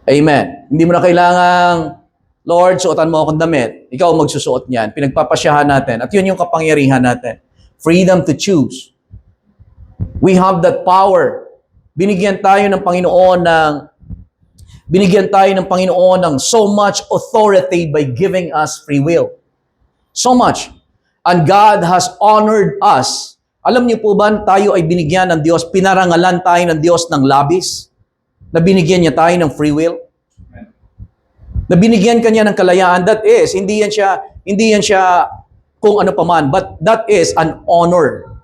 Amen. Hindi mo na kailangang, Lord, suotan mo akong damit. Ikaw magsusuot niyan. Pinagpapasyahan natin. At yun yung kapangyarihan natin. Freedom to choose. We have that power. Binigyan tayo ng Panginoon ng so much authority by giving us free will. So much. And God has honored us. Alam niyo po ba, tayo ay binigyan ng Diyos, pinarangalan tayo ng Diyos ng labis, na binigyan niya tayo ng free will. Na binigyan kanya ng kalayaan. That is, hindi yan siya kung ano paman, but that is an honor.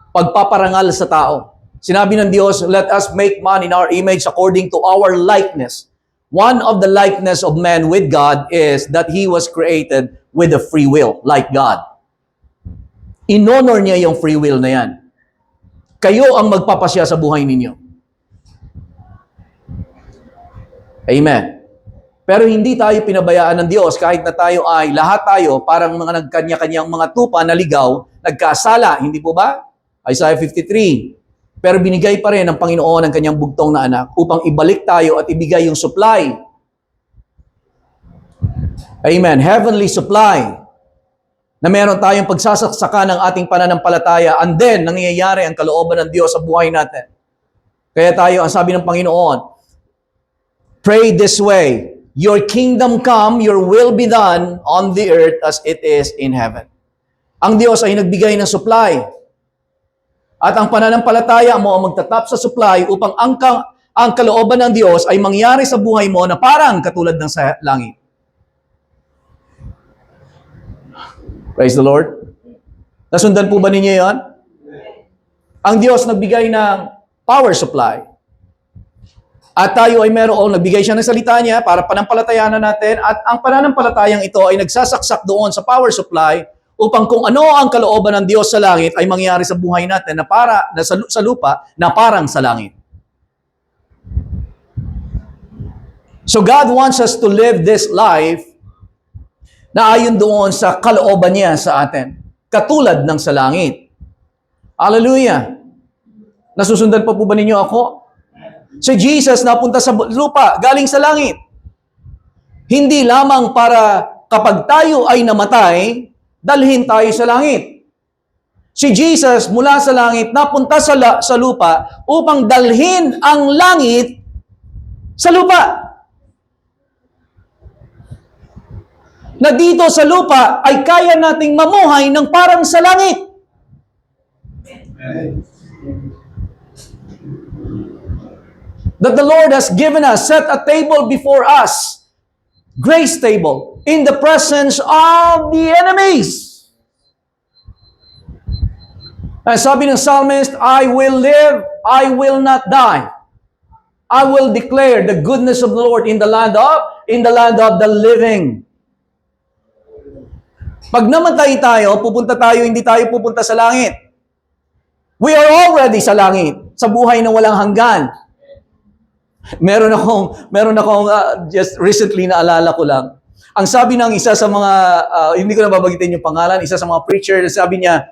Pagpaparangal sa tao. Sinabi ng Diyos, let us make man in our image according to our likeness. One of the likeness of man with God is that he was created with a free will, like God. In-honor niya yung free will na yan. Kayo ang magpapasya sa buhay ninyo. Amen. Pero hindi tayo pinabayaan ng Diyos kahit na lahat tayo, parang mga nagkanya-kanyang mga tupa na ligaw, nagkasala, hindi po ba? Isaiah 53. Pero binigay pa rin ng Panginoon ang kanyang bugtong na anak upang ibalik tayo at ibigay yung supply. Amen. Heavenly supply. Na meron tayong pagsasaksakan ng ating pananampalataya and then nangyayari ang kalooban ng Diyos sa buhay natin. Kaya tayo, ang sabi ng Panginoon, pray this way, your kingdom come, your will be done on the earth as it is in heaven. Ang Diyos ay nagbigay ng supply. At ang pananampalataya mo ang magtatap sa supply upang ang kalooban ng Diyos ay mangyari sa buhay mo na parang katulad ng sa langit. Praise the Lord. Nasundan po ba ninyo yon? Ang Diyos nagbigay ng power supply. At tayo ay nagbigay siya ng salita niya para panampalatayanan natin. At ang pananampalatayang ito ay nagsasaksak doon sa power supply upang kung ano ang kalooban ng Diyos sa langit ay mangyari sa buhay natin sa lupa na parang sa langit. So God wants us to live this life na ayon doon sa kalooban niya sa atin. Katulad ng sa langit. Hallelujah! Nasusundan pa po ba ninyo ako? Si Jesus napunta sa lupa, galing sa langit. Hindi lamang para kapag tayo ay namatay, dalhin tayo sa langit. Si Jesus mula sa langit napunta sa lupa upang dalhin ang langit sa lupa. Na dito sa lupa ay kaya nating mamuhay ng parang sa langit. That the Lord has given us, set a table before us, grace table, in the presence of the enemies. Sabi ng psalmist, I will live, I will not die. I will declare the goodness of the Lord in the land of the living. Pag namatay tayo, hindi tayo pupunta sa langit. We are already sa langit, sa buhay na walang hanggan. Meron akong just recently naalala ko lang. Ang sabi ng isa sa mga, hindi ko na babagitin yung pangalan, isa sa mga preacher, sabi niya,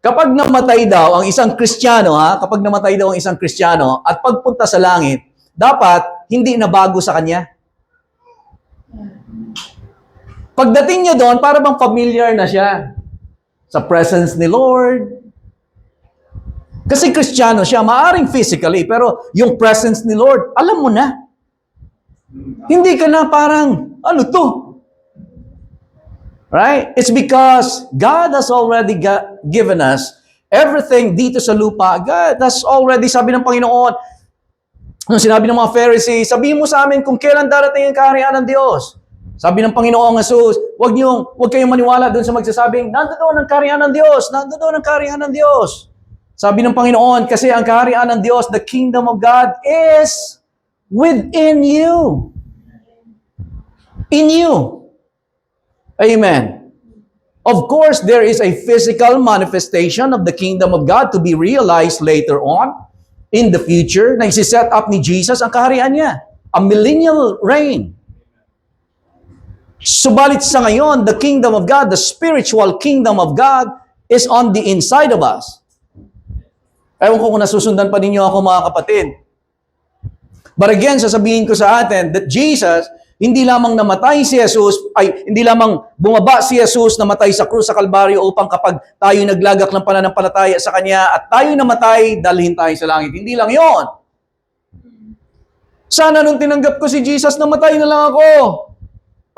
kapag namatay daw ang isang Kristiyano, at pagpunta sa langit, dapat hindi na bago sa kanya. Pagdating niya doon, para bang familiar na siya sa presence ni Lord. Kasi Kristiyano siya, maaring physically, pero yung presence ni Lord, alam mo na. Hindi ka na parang, ano to? Right? It's because God has already given us everything dito sa lupa. God has already, sabi ng Panginoon, nung sinabi ng mga Pharisees, sabihin mo sa amin kung kailan darating ang kaharian ng Diyos. Sabi ng Panginoong Jesus, huwag kayong maniwala doon sa magsasabing, nandoon ang kaharian ng Diyos, nandoon ang kaharian ng Diyos. Sabi ng Panginoon, kasi ang kaharian ng Diyos, the kingdom of God is within you. In you. Amen. Of course, there is a physical manifestation of the kingdom of God to be realized later on in the future na isi-set up ni Jesus ang kaharian niya. A millennial reign. Subalit sa ngayon, the kingdom of God, the spiritual kingdom of God is on the inside of us. Ewan ko kung nasusundan pa ninyo ako mga kapatid. But again, sasabihin ko sa atin that Jesus, hindi lamang namatay si Jesus, hindi lamang bumaba si Jesus namatay sa krus sa Kalbaryo upang kapag tayo naglagak ng pananampalataya sa Kanya at tayo namatay, dalhin tayo sa langit. Hindi lang yon. Sana nung tinanggap ko si Jesus, namatay na lang ako.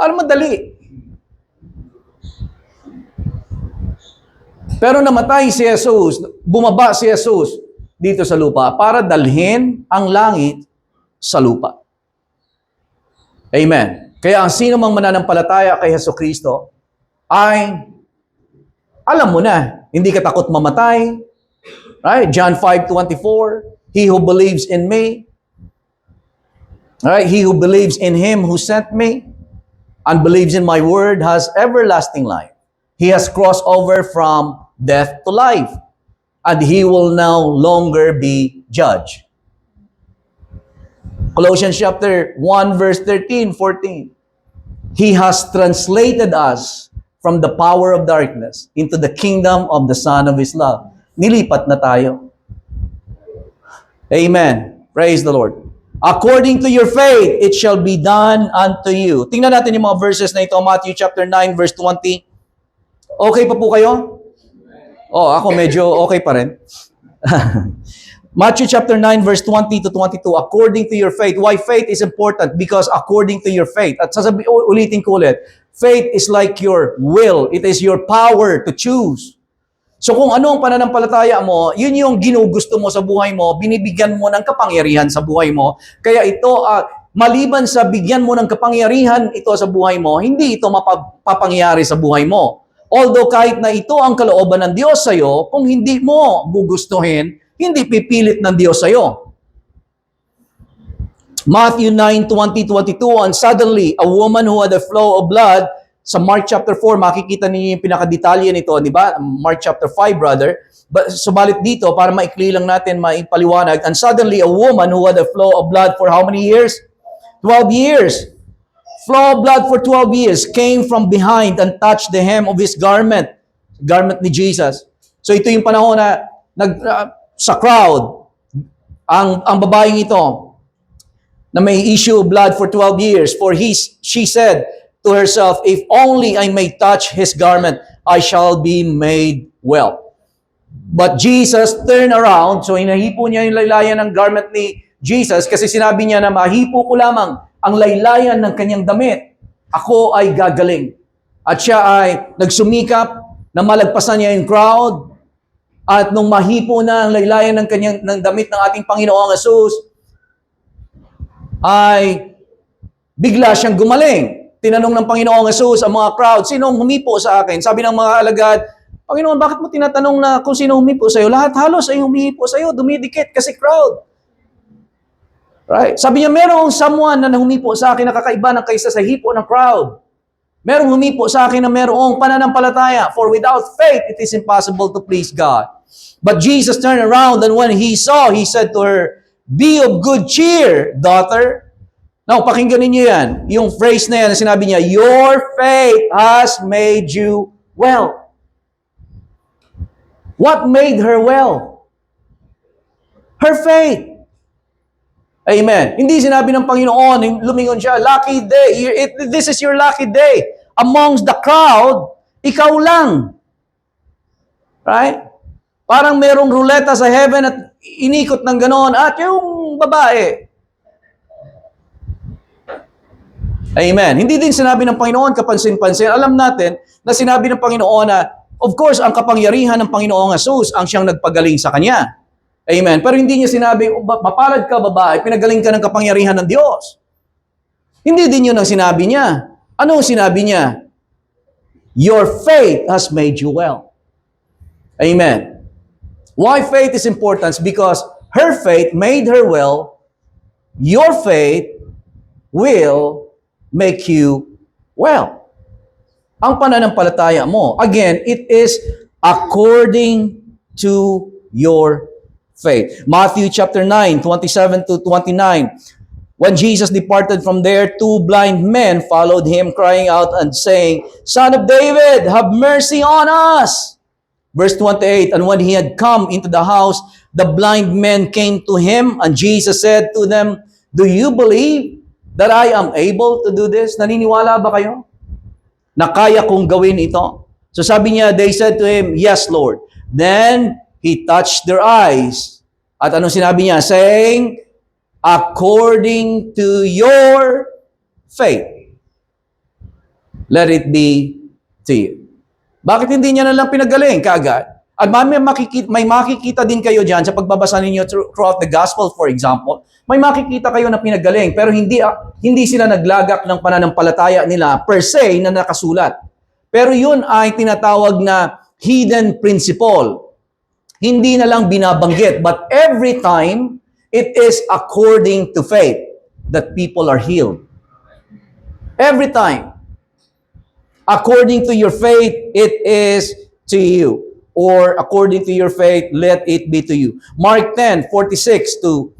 Para madali. Pero namatay si Jesus, bumaba si Jesus dito sa lupa para dalhin ang langit sa lupa. Amen. Kaya ang sino mang mananampalataya kay Jesucristo ay alam mo na, hindi ka takot mamatay. Right? John 5:24, he who believes in me, right? He who believes in him who sent me and believes in my word has everlasting life. He has crossed over from death to life, and he will no longer be judged. Colossians chapter 1, verse 13, 14. He has translated us from the power of darkness into the kingdom of the Son of His love. Nilipat na tayo. Amen. Praise the Lord. According to your faith, it shall be done unto you. Tingnan natin yung mga verses na ito, Matthew chapter 9, verse 20. Okay pa po kayo? Oh, ako medyo okay pa rin. Matthew chapter 9, verse 20 to 22. According to your faith. Why faith is important? Because according to your faith. At ulitin ko ulit. Faith is like your will. It is your power to choose. So kung ano ang pananampalataya mo, yun yung ginugusto mo sa buhay mo, binibigyan mo ng kapangyarihan sa buhay mo. Kaya ito, maliban sa bigyan mo ng kapangyarihan ito sa buhay mo, hindi ito mapapangyari sa buhay mo. Although kahit na ito ang kalooban ng Diyos sa'yo, kung hindi mo gugustuhin, hindi pipilit ng Diyos sa'yo. Matthew 9:20-22, and suddenly, a woman who had a flow of blood, sa Mark chapter 4, makikita niyo yung pinakadetalye nito, di ba? Mark chapter 5, brother. But, subalit dito, para maikli lang natin, maipaliwanag, and suddenly, a woman who had a flow of blood for how many years? 12 years. Flow of blood for 12 years came from behind and touched the hem of his garment. Garment ni Jesus. So ito yung panahon na sa crowd, ang babaeng ito, na may issue of blood for 12 years, for she said to herself, if only I may touch his garment, I shall be made well. But Jesus turned around, so inahipo niya yung laylayan ng garment ni Jesus kasi sinabi niya na mahipo ko lamang ang laylayan ng kanyang damit, ako ay gagaling. At siya ay nagsumikap na malagpasan niya yung crowd. At nung mahipo na ang laylayan ng damit ng ating Panginoong Jesus, ay bigla siyang gumaling. Tinanong ng Panginoong Jesus ang mga crowd, sinong humipo sa akin? Sabi ng mga alagad, Panginoon, bakit mo tinatanong na kung sino humipo sa'yo? Lahat halos ay humipo sa'yo, dumidikit kasi crowd. Right? Sabi niya, merong someone na humipo sa akin na kakaiba ng kaysa sa hipo ng crowd. Merong humipo sa akin na merong pananampalataya. For without faith, it is impossible to please God. But Jesus turned around and when he saw, he said to her, be of good cheer, daughter. Now, pakinggan ninyo yan. Yung phrase na yan, sinabi niya, your faith has made you well. What made her well? Her faith. Amen. Hindi sinabi ng Panginoon, lumingon siya, lucky day. This is your lucky day. Amongst the crowd, ikaw lang. Right? Parang merong ruleta sa heaven at inikot ng ganon at yung babae. Amen. Hindi din sinabi ng Panginoon kapansin-pansin. Alam natin na sinabi ng Panginoon na, of course, ang kapangyarihan ng Panginoong Jesus ang siyang nagpagaling sa kanya. Amen. Pero hindi niya sinabi, mapalad ka babae, pinagaling ka ng kapangyarihan ng Diyos. Hindi din yun ang sinabi niya. Ano sinabi niya? Your faith has made you well. Amen. Why faith is important? Because her faith made her well. Your faith will make you well. Ang pananampalataya mo, again, it is according to your faith. Matthew chapter 9, 27 to 29. When Jesus departed from there, two blind men followed him, crying out and saying, Son of David, have mercy on us. Verse 28, and when he had come into the house, the blind men came to him, and Jesus said to them, Do you believe that I am able to do this? Naniniwala ba kayo na kaya kong gawin ito? So sabi niya, they said to him, Yes, Lord. Then he touched their eyes. At ano sinabi niya? Saying, according to your faith, let it be to you. Bakit hindi niya na lang pinagaling kaagad? At may makikita din kayo dyan sa pagbabasa ninyo throughout the gospel, for example. May makikita kayo na pinagaling, pero hindi sila naglagak ng pananampalataya nila per se na nakasulat. Pero yun ay tinatawag na hidden principle. Hindi na lang binabanggit, but every time, it is according to faith that people are healed. Every time. According to your faith, it is to you. Or according to your faith, let it be to you. Mark 10, 46 to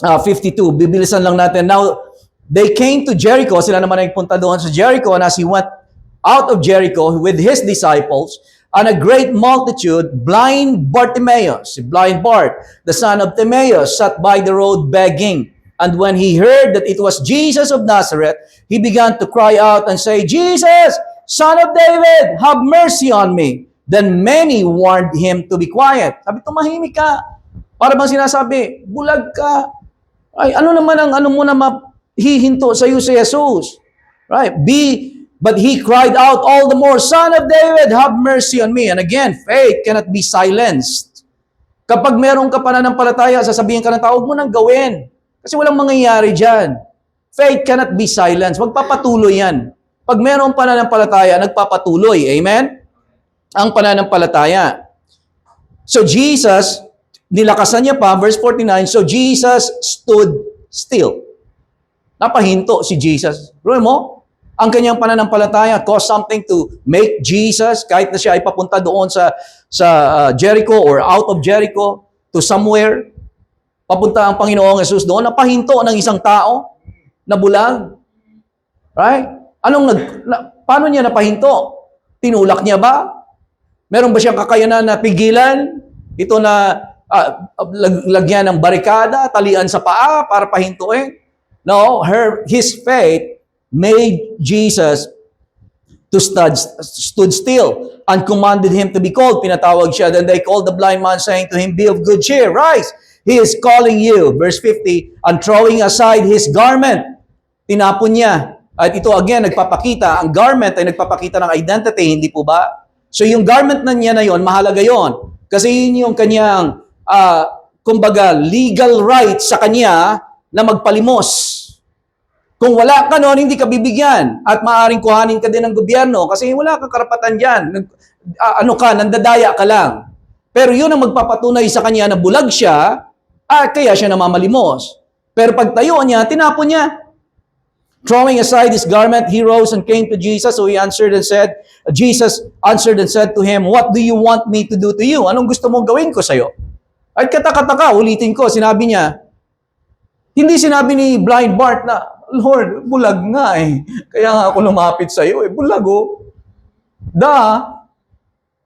52. Bibilisan lang natin. Now, they came to Jericho. Sila naman ay punta doon sa Jericho. And as he went out of Jericho with his disciples, and a great multitude, blind Bartimaeus, blind Bart, the son of Timaeus, sat by the road begging. And when he heard that it was Jesus of Nazareth, he began to cry out and say, Jesus, Son of David, have mercy on me. Then many warned him to be quiet. Sabi, tumahimik ka. Para bang sinasabi, bulag ka. Ay, ano naman ang ano mo na mahihinto sa iyo si Jesus? Right? But he cried out all the more, Son of David, have mercy on me. And again, faith cannot be silenced. Kapag meron ka pananampalataya, sasabihin ka ng tao, huwag mo nang gawin. Kasi walang mangyayari dyan. Faith cannot be silenced. Magpapatuloy yan. Pag meron pananampalataya, nagpapatuloy. Amen? Ang pananampalataya. So Jesus, nilakasan niya pa, verse 49, so Jesus stood still. Napahinto si Jesus. Ruin mo? Ang kanyang pananampalataya caused something to make Jesus, kahit na siya ay papunta doon sa Jericho or out of Jericho to somewhere, papunta ang Panginoong Jesus doon, napahinto ng isang tao na bulag. Right? Paano niya napahinto? Tinulak niya ba? Meron ba siyang kakayanan na pigilan? Ito na lagyan ng barikada, talian sa paa para pahintuin? No, his faith made Jesus to stood still and commanded him to be called. Pinatawag siya. Then they called the blind man, saying to him, Be of good cheer, rise. He is calling you. Verse 50, and throwing aside his garment, tinapon niya. At ito again, nagpapakita. Ang garment ay nagpapakita ng identity, hindi po ba? So yung garment na niya na yon, mahalaga yon. Kasi yun yung kanyang, kumbaga, legal right sa kanya na magpalimos. Kung wala ka noon, hindi ka bibigyan. At maaaring kuhanin ka din ng gobyerno kasi wala kang karapatan dyan. Nandadaya ka lang. Pero yun ang magpapatunay sa kanya na bulag siya, kaya siya namamalimos. Pero pagtayo niya, tinapon niya. Throwing aside his garment, he rose and came to Jesus. So Jesus answered and said to him, What do you want me to do to you? Anong gusto mong gawin ko sa'yo? At kataka-taka, ulitin ko, sinabi niya, hindi sinabi ni blind Bart na, Lord, bulag nga eh. Kaya nga ako lumapit sa iyo eh. Bulag oh.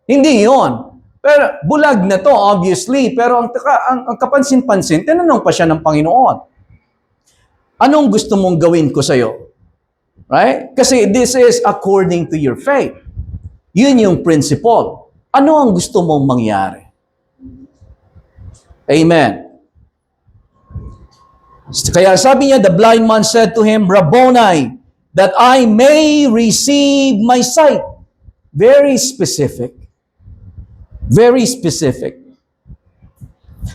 Hindi yon. Pero bulag na to, obviously. Pero ang kapansin-pansin, tinanong pa siya ng Panginoon. Anong gusto mong gawin ko sa iyo? Right? Kasi this is according to your faith. Yun yung principle. Ano ang gusto mong mangyari? Amen. Kaya sabi niya, the blind man said to him, Rabboni, that I may receive my sight. Very specific. Very specific.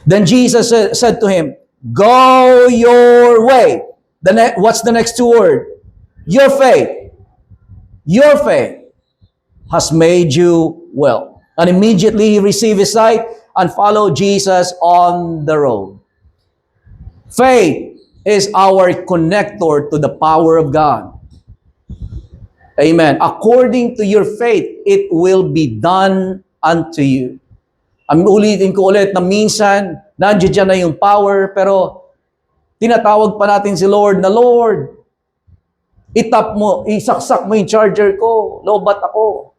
Then Jesus said to him, Go your way. What's the next two word? Your faith your faith has made you well. And immediately he received his sight and followed Jesus on the road. Faith is our connector to the power of God. Amen. According to your faith, it will be done unto you. Ulitin ko ulit na minsan, nandiyan na yung power, pero tinatawag pa natin si Lord na, Lord, itap mo, isaksak mo yung charger ko, lobat ako.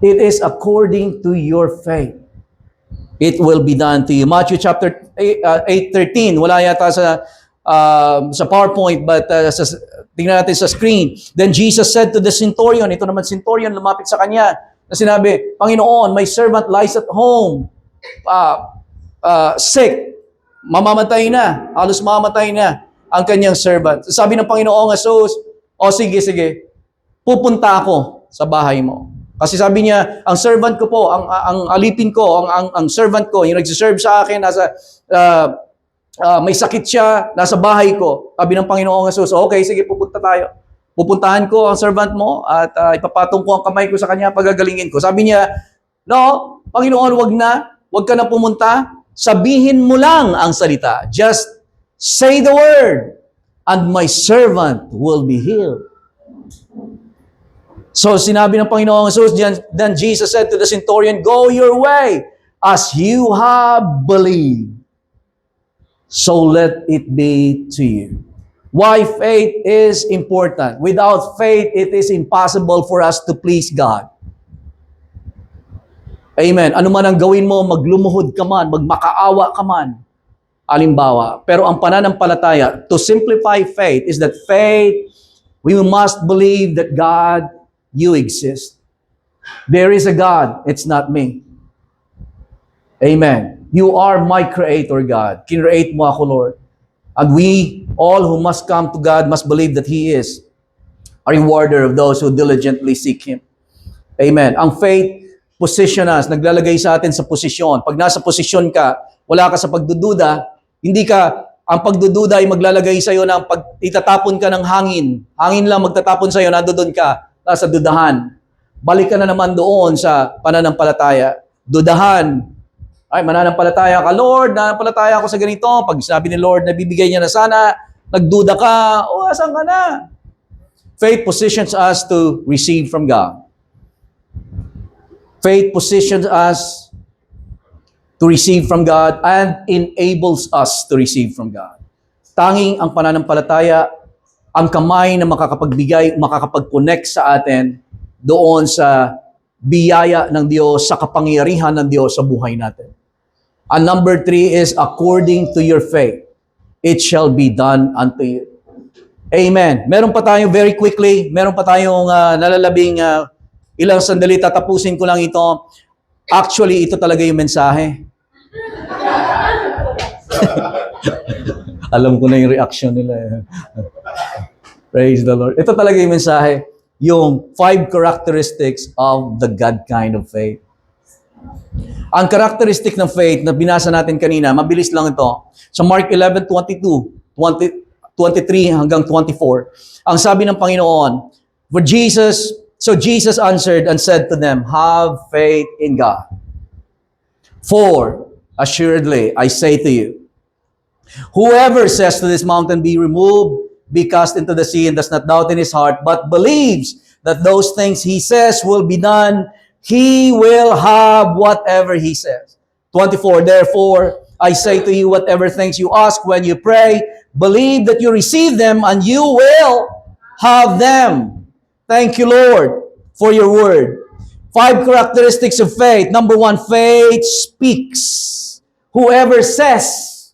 It is according to your faith. It will be done to you. Matthew chapter 8:13. Wala yata sa PowerPoint, but tingnan natin sa screen. Then Jesus said to the centurion, ito naman centurion, lumapit sa kanya, na sinabi, Panginoon, my servant lies at home, sick, mamamatay na, halos mamamatay na ang kanyang servant. Sabi ng Panginoong Jesus, sige, pupunta ako sa bahay mo. Kasi sabi niya, ang servant ko po, ang alipin ko, ang servant ko, yung nagsiserve sa akin, may sakit siya, nasa bahay ko. Sabi ng Panginoong Jesus, okay, sige, pupunta tayo. Pupuntahan ko ang servant mo at ipapatong ko ang kamay ko sa kanya, pagagalingin ko. Sabi niya, no, Panginoon, wag ka na pumunta. Sabihin mo lang ang salita. Just say the word and my servant will be healed. So sinabi ng Panginoong Jesus, then Jesus said to the centurion, go your way as you have believed. So let it be to you. Why faith is important. Without faith, it is impossible for us to please God. Amen. Ano man ang gawin mo, maglumuhod ka man, magmakaawa ka man. Alimbawa. Pero ang pananampalataya, to simplify faith, is that faith, we must believe that God, you exist. There is a God. It's not me. Amen. You are my creator, God. Kinreate mo ako, Lord. And we, all who must come to God, must believe that He is a rewarder of those who diligently seek Him. Amen. Ang faith, position us, naglalagay sa atin sa posisyon. Pag nasa posisyon ka, wala ka sa pagdududa, ang pagdududa ay maglalagay sa iyo ng itatapon ka ng hangin. Hangin lang magtatapon sa iyo, nandoon ka, nasa dudahan. Balik ka na naman doon sa pananampalataya. Dudahan. Ay, mananampalataya ka, Lord, nananampalataya ako sa ganito. Pag sabi ni Lord, nabibigay niya na sana, nagduda ka, asan ka na? Faith positions us to receive from God. Faith positions us to receive from God and enables us to receive from God. Tanging ang pananampalataya, ang kamay na makakapagbigay, makakapag-connect sa atin doon sa biyaya ng Diyos, sa kapangyarihan ng Diyos sa buhay natin. And number 3 is, according to your faith, it shall be done unto you. Amen. Meron pa tayong very quickly, meron pa tayong nalalabing ilang sandali, tatapusin ko lang ito. Actually, ito talaga yung mensahe. Alam ko na yung reaction nila. Praise the Lord. Ito talaga yung mensahe. Yung 5 characteristics of the God kind of faith. Ang characteristic ng faith na binasa natin kanina, mabilis lang ito. Sa Mark 11:23 hanggang 24, ang sabi ng Panginoon, So Jesus answered and said to them, have faith in God. For assuredly, I say to you, whoever says to this mountain, be removed, be cast into the sea, and does not doubt in his heart, but believes that those things he says will be done, he will have whatever he says. 24, therefore, I say to you, whatever things you ask when you pray, believe that you receive them and you will have them. Thank you, Lord, for your word. 5 characteristics of faith. Number 1, faith speaks. Whoever says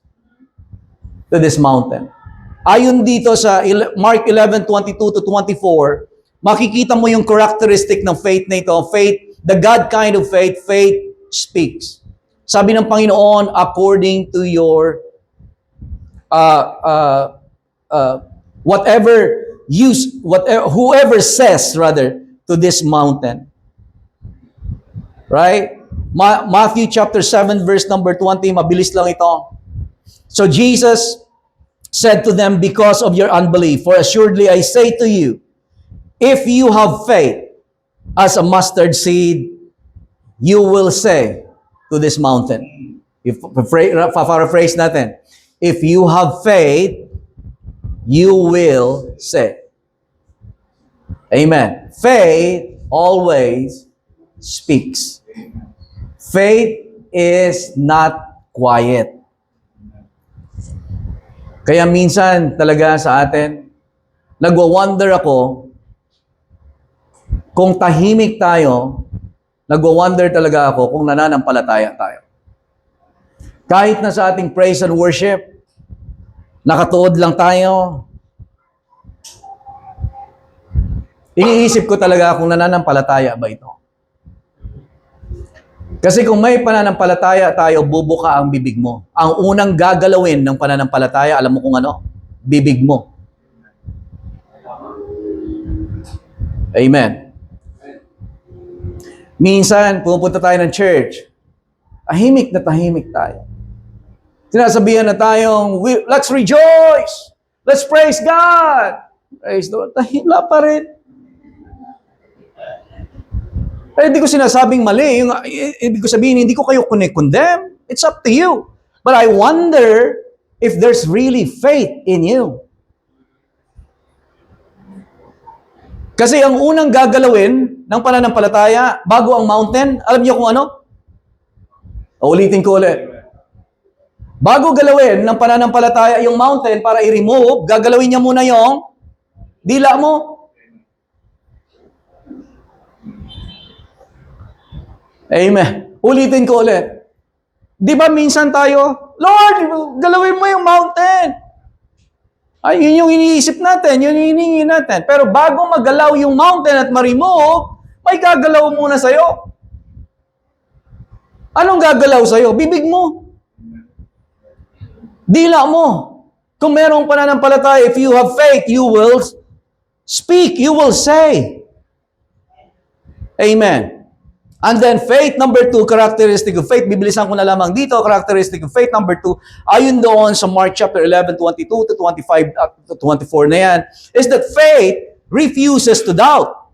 to this mountain. Ayon dito sa Mark 11:22-24, makikita mo yung characteristic ng faith na ito. Faith, the God kind of faith, faith speaks. Sabi ng Panginoon, according to your whoever says to this mountain. Right? Matthew chapter 7 verse number 20, mabilis lang ito. So Jesus said to them, because of your unbelief, for assuredly I say to you, If you have faith as a mustard seed, you will say to this mountain. If paraphrase natin, if you have faith, you will say. Amen. Faith always speaks. Faith is not quiet. Kaya minsan talaga sa atin, nagwa-wonder ako, kung tahimik tayo, nagwa-wonder talaga ako kung nananampalataya tayo. Kahit na sa ating praise and worship, nakatuod lang tayo, iniisip ko talaga kung nananampalataya ba ito. Kasi kung may pananampalataya tayo, bubuka ang bibig mo. Ang unang gagalawin ng pananampalataya, alam mo kung ano? Bibig mo. Amen. Minsan, pupunta tayo ng church, tahimik na tahimik tayo. Sinasabihan na tayong, let's rejoice! Let's praise God! Praise the Lord. Tahimla pa rin. Hindi ko sinasabing mali. Ibig ko sabihin, hindi ko kayo condemn. It's up to you. But I wonder if there's really faith in you. Kasi ang unang gagalawin ng pananampalataya bago ang mountain, alam niyo kung ano? Ulitin ko ulit. Bago galawin ng pananampalataya yung mountain para i-remove, gagalawin niya muna yung dila mo. Amen. Ulitin ko ulit. Di ba minsan tayo, Lord, galawin mo yung mountain. Ay, yun yung iniisip natin, yun yung hinihingi natin. Pero bago magalaw yung mountain at ma-remove, may gagalaw muna sa'yo. Anong gagalaw sa'yo? Bibig mo. Dila mo. Kung merong pananampalataya, if you have faith, you will speak, you will say. Amen. And then faith number 2, characteristic of faith. Bibilisan ko na lamang dito, characteristic of faith number 2, ayon doon sa Mark chapter 11, 22 to 25 to 24 na yan, is that faith refuses to doubt.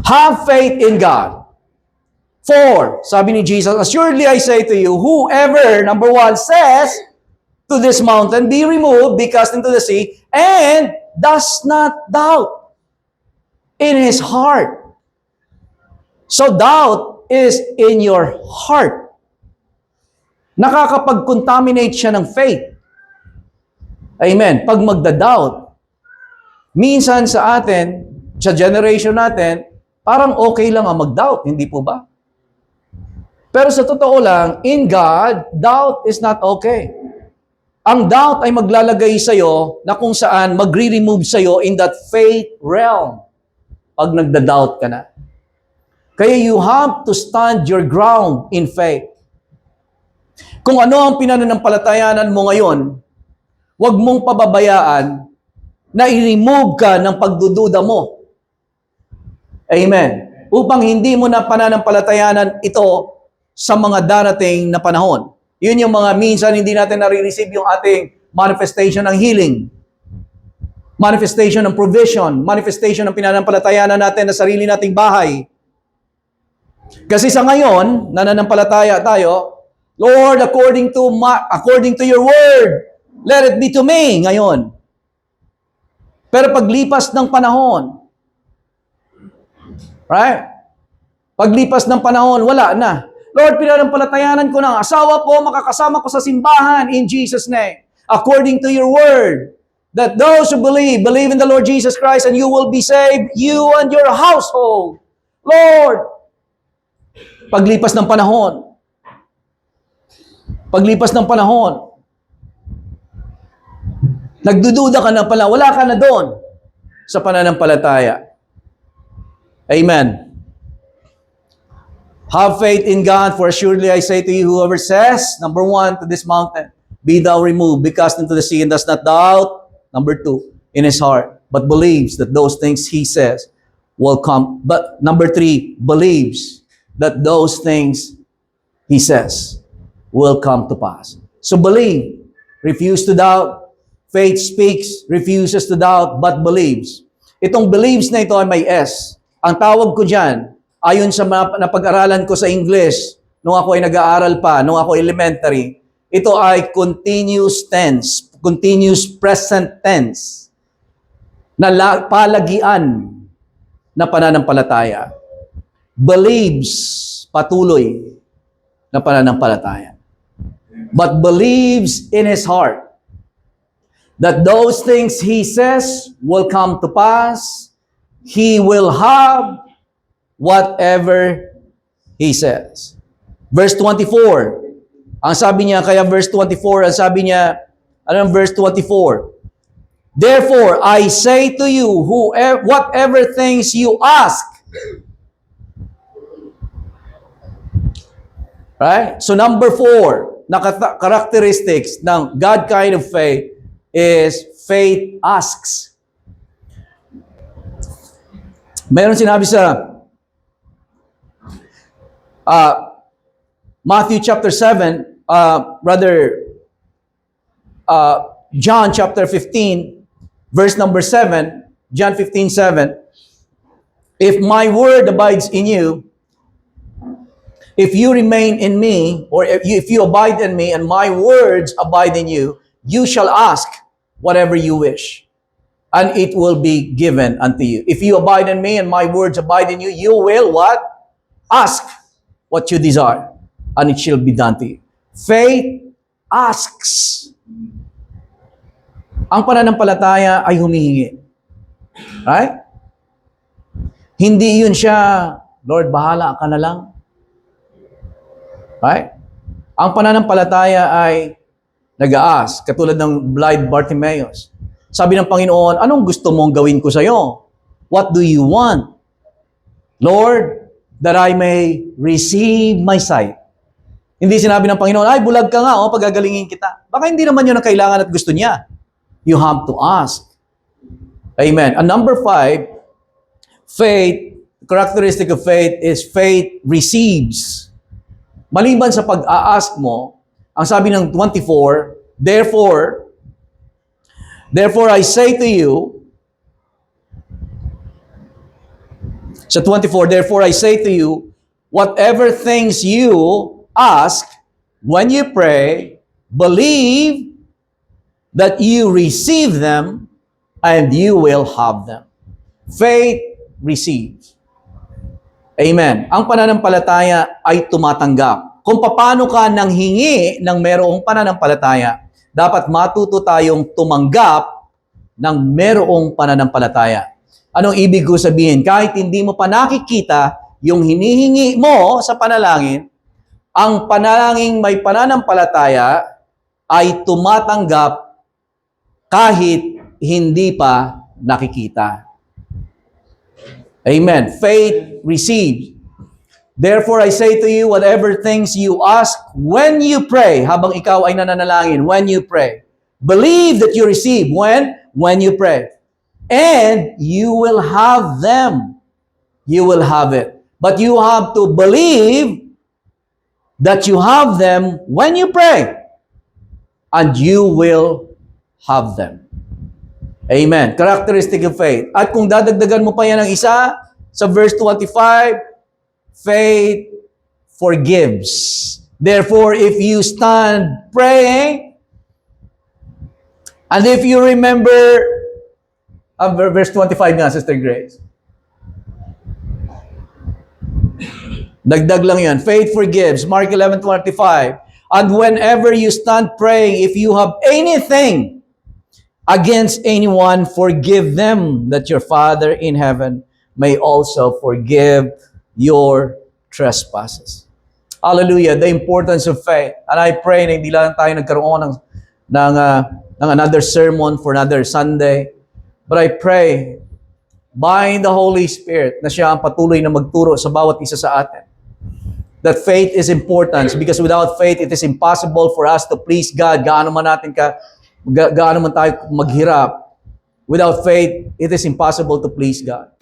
Have faith in God. For, sabi ni Jesus, assuredly I say to you, whoever, number 1, says to this mountain, be removed, be cast into the sea, and does not doubt in his heart. So doubt is in your heart. Nakakapag-contaminate siya ng faith. Amen. Pag magda-doubt, minsan sa atin, sa generation natin, parang okay lang ang mag-doubt, hindi po ba? Pero sa totoo lang, in God, doubt is not okay. Ang doubt ay maglalagay sa'yo na kung saan magre-remove sa'yo in that faith realm pag nagda-doubt ka na. Kaya you have to stand your ground in faith. Kung ano ang pinananampalatayanan mo ngayon, huwag mong pababayaan na i-remove ka ng pagdududa mo. Amen. Upang hindi mo na pananampalatayanan ito sa mga darating na panahon. Yun yung mga minsan hindi natin nare-receive yung ating manifestation ng healing, manifestation ng provision, manifestation ng pinanampalatayanan natin na sarili nating bahay. Kasi sa ngayon, nananampalataya tayo, Lord, according to your word, let it be to me ngayon. Pero paglipas ng panahon, right? Paglipas ng panahon, wala na. Lord, pinanampalatayanan ko ng asawa ko, makakasama ko sa simbahan in Jesus' name. According to your word, that those who believe in the Lord Jesus Christ and you will be saved, you and your household. Lord, paglipas ng panahon, nagdududa ka na pala, wala ka na doon sa pananampalataya. Amen. Have faith in God, for assuredly I say to you, whoever says, number 1, to this mountain, be thou removed, be cast into the sea, and does not doubt, number 2, in his heart, but believes that those things he says will come. But number 3, believes that those things he says will come to pass. So believe, refuse to doubt. Faith speaks, refuses to doubt, but believes. Itong believes na ito ay may S. Ang tawag ko dyan, ayon sa napag-aralan ko sa English, nung ako ay nag-aaral pa, nung ako elementary, ito ay continuous tense, continuous present tense, na palagian na pananampalataya. Believes, patuloy na pananampalataya. But believes in his heart that those things he says will come to pass. He will have whatever he says. Verse 24. Ang sabi niya, kaya verse 24, ang sabi niya, ano ang verse 24? Therefore, I say to you, whatever things you ask. Right? So number 4, na characteristics ng God kind of faith is faith asks. Meron sinabi sa Matthew chapter 7, John chapter 15, verse number 7, John 15:7. If my word abides in you, if you remain in me, or if you abide in me and my words abide in you, you shall ask whatever you wish, and it will be given unto you. If you abide in me and my words abide in you, you will what? Ask what you desire, and it shall be done to you. Faith asks. Ang pananampalataya ay humihingi. Right? Hindi yun siya, Lord, bahala ka na lang. Right? Ang pananampalataya ay nag-aas, katulad ng blind Bartimaeus. Sabi ng Panginoon, anong gusto mong gawin ko sa iyo? What do you want? Lord, that I may receive my sight. Hindi sinabi ng Panginoon, ay, bulag ka nga, pagagalingin kita. Baka hindi naman yun ang kailangan at gusto niya. You have to ask. Amen. And number 5, faith, characteristic of faith is faith receives. Maliban sa pag-a-ask mo, ang sabi ng 24, Therefore I say to you, sa 24, therefore I say to you, whatever things you ask when you pray, believe that you receive them and you will have them. Faith receives. Amen. Ang pananampalataya ay tumatanggap. Kung paano ka nanghingi ng merong pananampalataya, dapat matuto tayong tumanggap ng merong pananampalataya. Anong ibig ko sabihin? Kahit hindi mo pa nakikita yung hinihingi mo sa panalangin, ang panalangin may pananampalataya ay tumatanggap kahit hindi pa nakikita. Amen. Faith receives. Therefore, I say to you, whatever things you ask when you pray, habang ikaw ay nananalangin, when you pray, believe that you receive. When you pray. And you will have them. You will have it. But you have to believe that you have them when you pray. And you will have them. Amen. Characteristic of faith. At kung dadagdagan mo pa yan ng isa, sa verse 25, faith forgives. Therefore, if you stand praying, and if you remember, verse 25 nga, Sister Grace. Dagdag lang yan. Faith forgives. Mark 11:25. And whenever you stand praying, if you have anything against anyone, forgive them, that your Father in heaven may also forgive your trespasses. Hallelujah. The importance of faith. And I pray na hindi lang tayo nagkaroon ng another sermon for another Sunday. But I pray by the Holy Spirit na siya ang patuloy na magturo sa bawat isa sa atin. That faith is important because without faith, it is impossible for us to please God. Gaano man tayo maghirap. Without faith, it is impossible to please God.